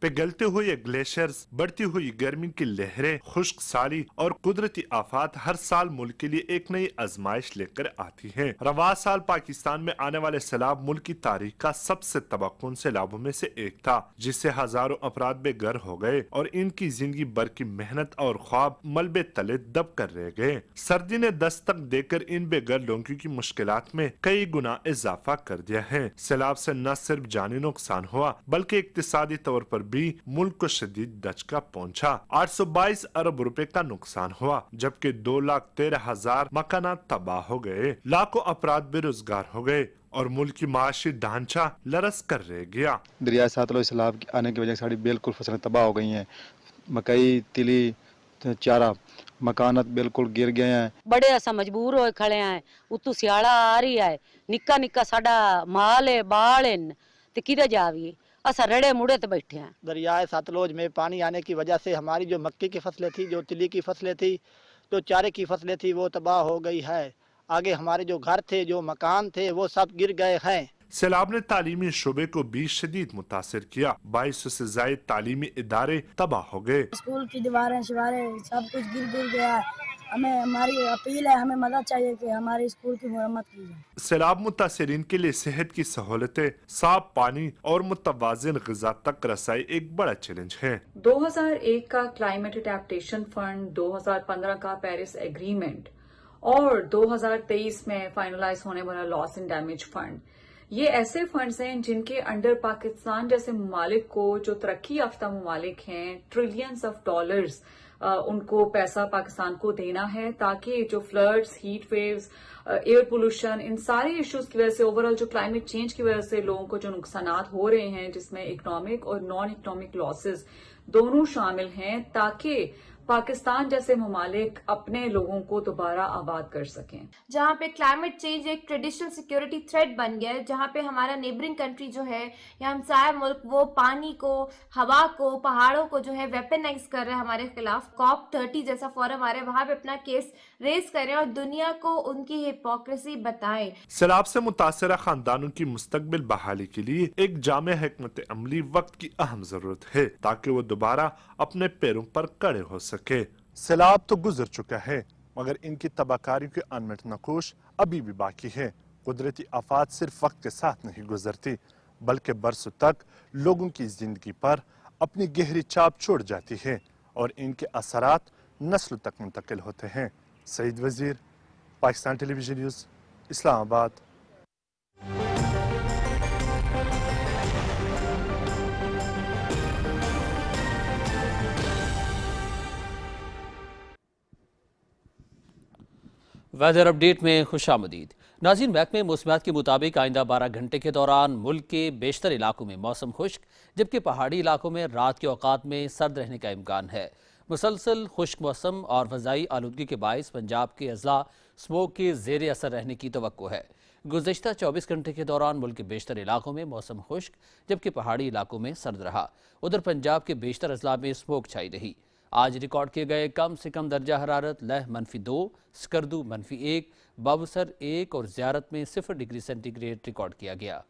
पिघलते हुए ग्लेशियर्स, बढ़ती हुई गर्मी की लहरें, खुश्क साली और कुदरती आफात हर साल मुल्क के लिए एक नई आजमाइश लेकर आती हैं। रवा साल पाकिस्तान में आने वाले सैलाब मुल्क की तारीख का सबसे तबाहकुन सैलाबों में से एक था, जिससे हजारों अफराद बेघर हो गए और इनकी जिंदगी भर की मेहनत और ख्वाब मलबे तले दब कर रह गए। सर्दी ने दस्तक देकर इन बेघर लोगों की मुश्किलात में कई गुना इजाफा कर दिया है। सैलाब से न सिर्फ जानी नुकसान हुआ बल्कि इक्तिसादी तौर पर भी मुल्क को शदीद दचका पहुंचा। 822 अरब रुपए का नुकसान हुआ, जबकि 2,13,000 मकानात तबाह हो गए, लाखों अफराद बेरोजगार हो गए और मुल्क की माशी ढांचा लरस कर रह गया। दरिया सतलुज सैलाब आने की वजह से साड़ी बिल्कुल फसलें तबाह हो गई हैं। मकई, तिली, चारा, मकानात बिल्कुल गिर गए हैं। बड़े असा मजबूर हो खड़े हैं, उतू सियाला आ रही है, निक्का निक्का साडा माल है, बाल है, ते किधर जावी, असा रड़े मुड़े तो बैठे हैं। दरियाए सतलुज में पानी आने की वजह से हमारी जो मक्की की फसलें थी, जो तिली की फसलें थी, जो चारे की फसलें थी, वो तबाह हो गई है। आगे हमारे जो घर थे, जो मकान थे, वो सब गिर गए हैं। सैलाब ने तालीमी शोबे को भी शदीद मुतासिर किया। 2200 से ज्यादा तालीमी इदारे तबाह हो गए। स्कूल की दीवारें शिवारें सब कुछ गिर गया है। हमें हमारी अपील है, हमें मदद चाहिए कि हमारे स्कूल की मरम्मत की जाए। सैलाब मुतासिरीन के लिए सेहत की सहूलतें, साफ पानी और मुतवाज़िन ग़िज़ा तक रसाई एक बड़ा चैलेंज है। 2001 का क्लाइमेट अडेप्टेशन फंड, 2015 का पेरिस एग्रीमेंट और 2023 में फाइनलाइज होने वाला लॉस एंड डैमेज फंड, ये ऐसे फंड्स हैं जिनके अंडर पाकिस्तान जैसे ममालिक को, जो तरक्की याफ्ता ममालिक हैं, ट्रिलियंस ऑफ डॉलर्स उनको पैसा पाकिस्तान को देना है, ताकि जो floods, heat waves, air pollution, इन सारे इश्यूज की वजह से, ओवरऑल जो क्लाइमेट चेंज की वजह से लोगों को जो नुकसानात हो रहे हैं, जिसमें इकोनॉमिक और नॉन इकोनॉमिक लॉसेस दोनों शामिल हैं, ताकि पाकिस्तान जैसे ममालिक अपने लोगों को दोबारा आबाद कर सकें। जहाँ पे क्लाइमेट चेंज एक ट्रेडिशनल सिक्योरिटी थ्रेट बन गया है, जहाँ पे हमारा नेबरिंग कंट्री जो है या हमसाया मुल्क, वो पानी को, हवा को, पहाड़ों को जो है वेपनाइज कर रहे हैं हमारे खिलाफ। COP30 जैसा फोरम आ रहा है, वहाँ पे अपना केस रेज करें और दुनिया को उनकी हिपोक्रेसी बताएं। सैलाब से मुतासरा खानदानों की मुस्तकबिल बहाली के लिए एक जामे हिकमत अमली वक्त की अहम जरूरत है, ताकि वो दोबारा अपने पैरों पर खड़े हो सके। सैलाब तो गुजर चुका है, मगर इनकी तबाहकारियों के अनमिट नकोश अभी भी बाकी है। कुदरती आफात सिर्फ वक्त के साथ नहीं गुजरती, बल्कि बरसों तक लोगों की जिंदगी पर अपनी गहरी छाप छोड़ जाती है और इनके असरात नस्ल तक मुंतकिल होते हैं। Saeed Wazir, Pakistan television news, Islamabad. Weather update में खुशामदीद। नाज़रीन, महकमे मौसमियात के मुताबिक आइंदा 12 घंटे के दौरान मुल्क के बेशतर इलाकों में मौसम खुश्क, जबकि पहाड़ी इलाकों में रात के औकात में सर्द रहने का इम्कान है। मुसलसल खुश्क मौसम और फ़ज़ाई आलूदगी के बायस पंजाब के अजला स्मोक के ज़ेर असर रहने की तवक्को है। गुज़श्ता 24 घंटे के दौरान मुल्क के बेशतर इलाकों में मौसम खुश्क, जबकि पहाड़ी इलाकों में सर्द रहा। उधर पंजाब के बेशतर अजला में स्मोक छाई रही। आज रिकॉर्ड किए गए कम से कम दर्जा हरारत लह -2, स्कर्दू -1, बाबूसर 1 और ज़ियारत में 0 डिग्री सेंटीग्रेड रिकॉर्ड किया गया।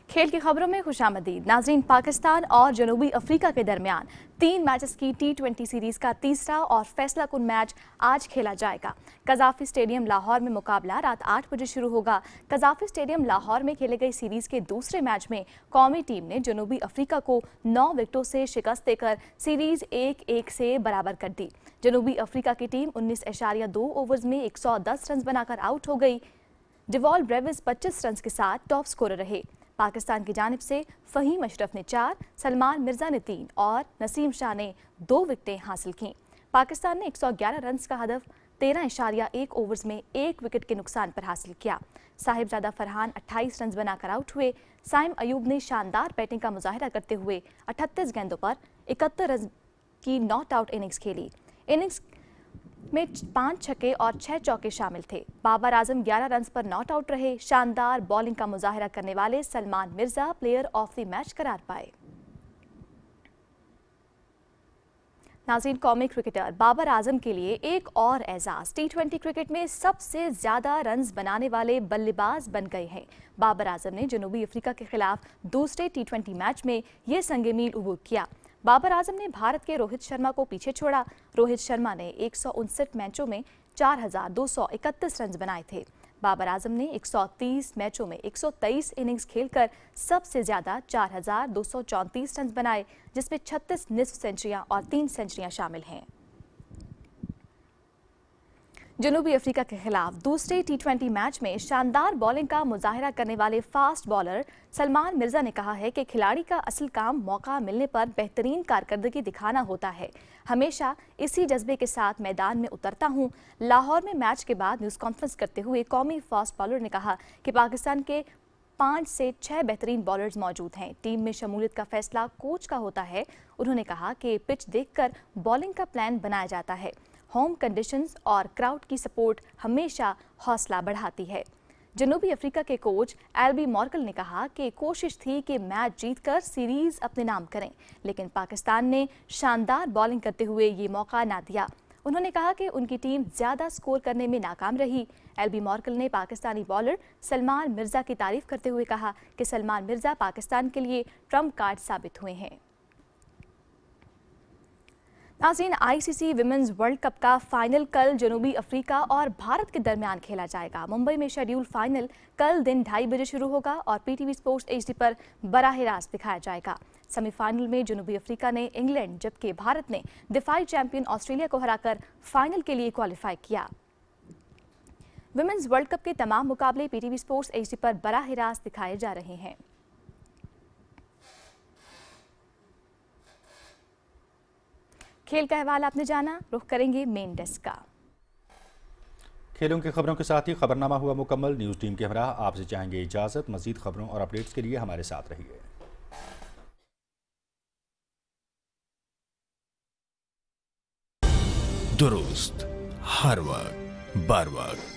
खेल की खबरों में खुशामदीद। नाज़रीन, पाकिस्तान और जनूबी अफ्रीका के दरमियान 3 मैचेस की T20 सीरीज़ का तीसरा और फैसला कुन मैच आज खेला जाएगा। कज़ाफ़ी स्टेडियम लाहौर में मुकाबला रात 8 बजे शुरू होगा। कज़ाफ़ी स्टेडियम लाहौर में खेले गई सीरीज़ के दूसरे मैच में कौमी टीम ने जनूबी अफ्रीका को 9 विकेटों से शिकस्त देकर सीरीज़ 1-1 से बराबर कर दी। जनूबी अफ्रीका की टीम 19.2 ओवर्स में 110 रन बनाकर आउट हो गई। डिवॉल ब्रेविस 25 रन के साथ टॉप स्कोरर रहे। पाकिस्तान की जानिब से फ़हीम अशरफ ने 4, सलमान मिर्ज़ा ने 3 और नसीम शाह ने 2 विकेटें हासिल कीं। पाकिस्तान ने 111 रन का हदफ 13.1 ओवर्स में 1 विकेट के नुकसान पर हासिल किया। साहिबजादा फरहान 28 रन बनाकर आउट हुए। साइम अयूब ने शानदार बैटिंग का मुजाहिरा करते हुए 38 गेंदों पर 71 रन की नॉट आउट इनिंग्स खेली। में 5 छक्के और 6 चौके शामिल थे। बाबर आजम 11 रन पर नॉट आउट रहे। शानदार बॉलिंग का मुजाहिरा करने वाले Salman Mirza player of the match करार पाए। नाज़रीन, कौमी क्रिकेटर बाबर आजम के लिए एक और एजाज, T20 क्रिकेट में सबसे ज्यादा रन्स बनाने वाले बल्लेबाज बन गए हैं। बाबर आजम ने जनूबी अफ्रीका के खिलाफ दूसरे T20 मैच में ये संगे मील अबूर किया। बाबर आजम ने भारत के रोहित शर्मा को पीछे छोड़ा। रोहित शर्मा ने 159 मैचों में 4,231 रन बनाए थे। बाबर आजम ने 130 मैचों में 123 इनिंग्स खेलकर सबसे ज्यादा 4,234 रन बनाए, जिसमें 36 निस्फ सेंचुरियां और 3 सेंचुरियां शामिल हैं। जनूबी अफ्रीका के खिलाफ दूसरे T20 मैच में शानदार बॉलिंग का मुजाहिरा करने वाले फास्ट बॉलर सलमान मिर्जा ने कहा है कि खिलाड़ी का असल काम मौका मिलने पर बेहतरीन कारकर्दगी दिखाना होता है। हमेशा इसी जज्बे के साथ मैदान में उतरता हूं। लाहौर में मैच के बाद न्यूज़ कॉन्फ्रेंस करते हुए कौमी फास्ट बॉलर ने कहा कि पाकिस्तान के 5 से 6 बेहतरीन बॉलर्स मौजूद हैं। टीम में शमूलियत का फैसला कोच का होता है। उन्होंने कहा कि पिच देखकर बॉलिंग का प्लान बनाया जाता है। होम कंडीशंस और क्राउड की सपोर्ट हमेशा हौसला बढ़ाती है। जनूबी अफ्रीका के कोच एल्बी मॉर्कल ने कहा कि कोशिश थी कि मैच जीतकर सीरीज अपने नाम करें, लेकिन पाकिस्तान ने शानदार बॉलिंग करते हुए ये मौका ना दिया। उन्होंने कहा कि उनकी टीम ज्यादा स्कोर करने में नाकाम रही। एल्बी मॉर्कल ने पाकिस्तानी बॉलर सलमान मिर्जा की तारीफ करते हुए कहा कि सलमान मिर्जा पाकिस्तान के लिए ट्रम्प कार्ड साबित हुए हैं। नाज़रीन, ICC विमेंस वर्ल्ड कप का फाइनल कल जनूबी अफ्रीका और भारत के दरमियान खेला जाएगा। मुंबई में शेड्यूल फाइनल कल दिन 2:30 बजे शुरू होगा और PTV स्पोर्ट्स HD पर बराह रास्त दिखाया जाएगा। सेमीफाइनल में जनूबी अफ्रीका ने इंग्लैंड, जबकि भारत ने दिफाई चैंपियन ऑस्ट्रेलिया को हराकर फाइनल के लिए क्वालिफाई किया। विमेंस वर्ल्ड कप के तमाम मुकाबले PTV स्पोर्ट्स HD पर बराह रास्त दिखाए जा रहे हैं। खेल का अहवाल आपने जाना, रुख करेंगे मेन डेस्क का। खेलों की खबरों के साथ ही खबरनामा हुआ मुकम्मल। न्यूज़ टीम के हमरा आपसे चाहेंगे इजाज़त। मज़ीद खबरों और अपडेट्स के लिए हमारे साथ रहिए। दुरुस्त हर वक्त बर वक्त।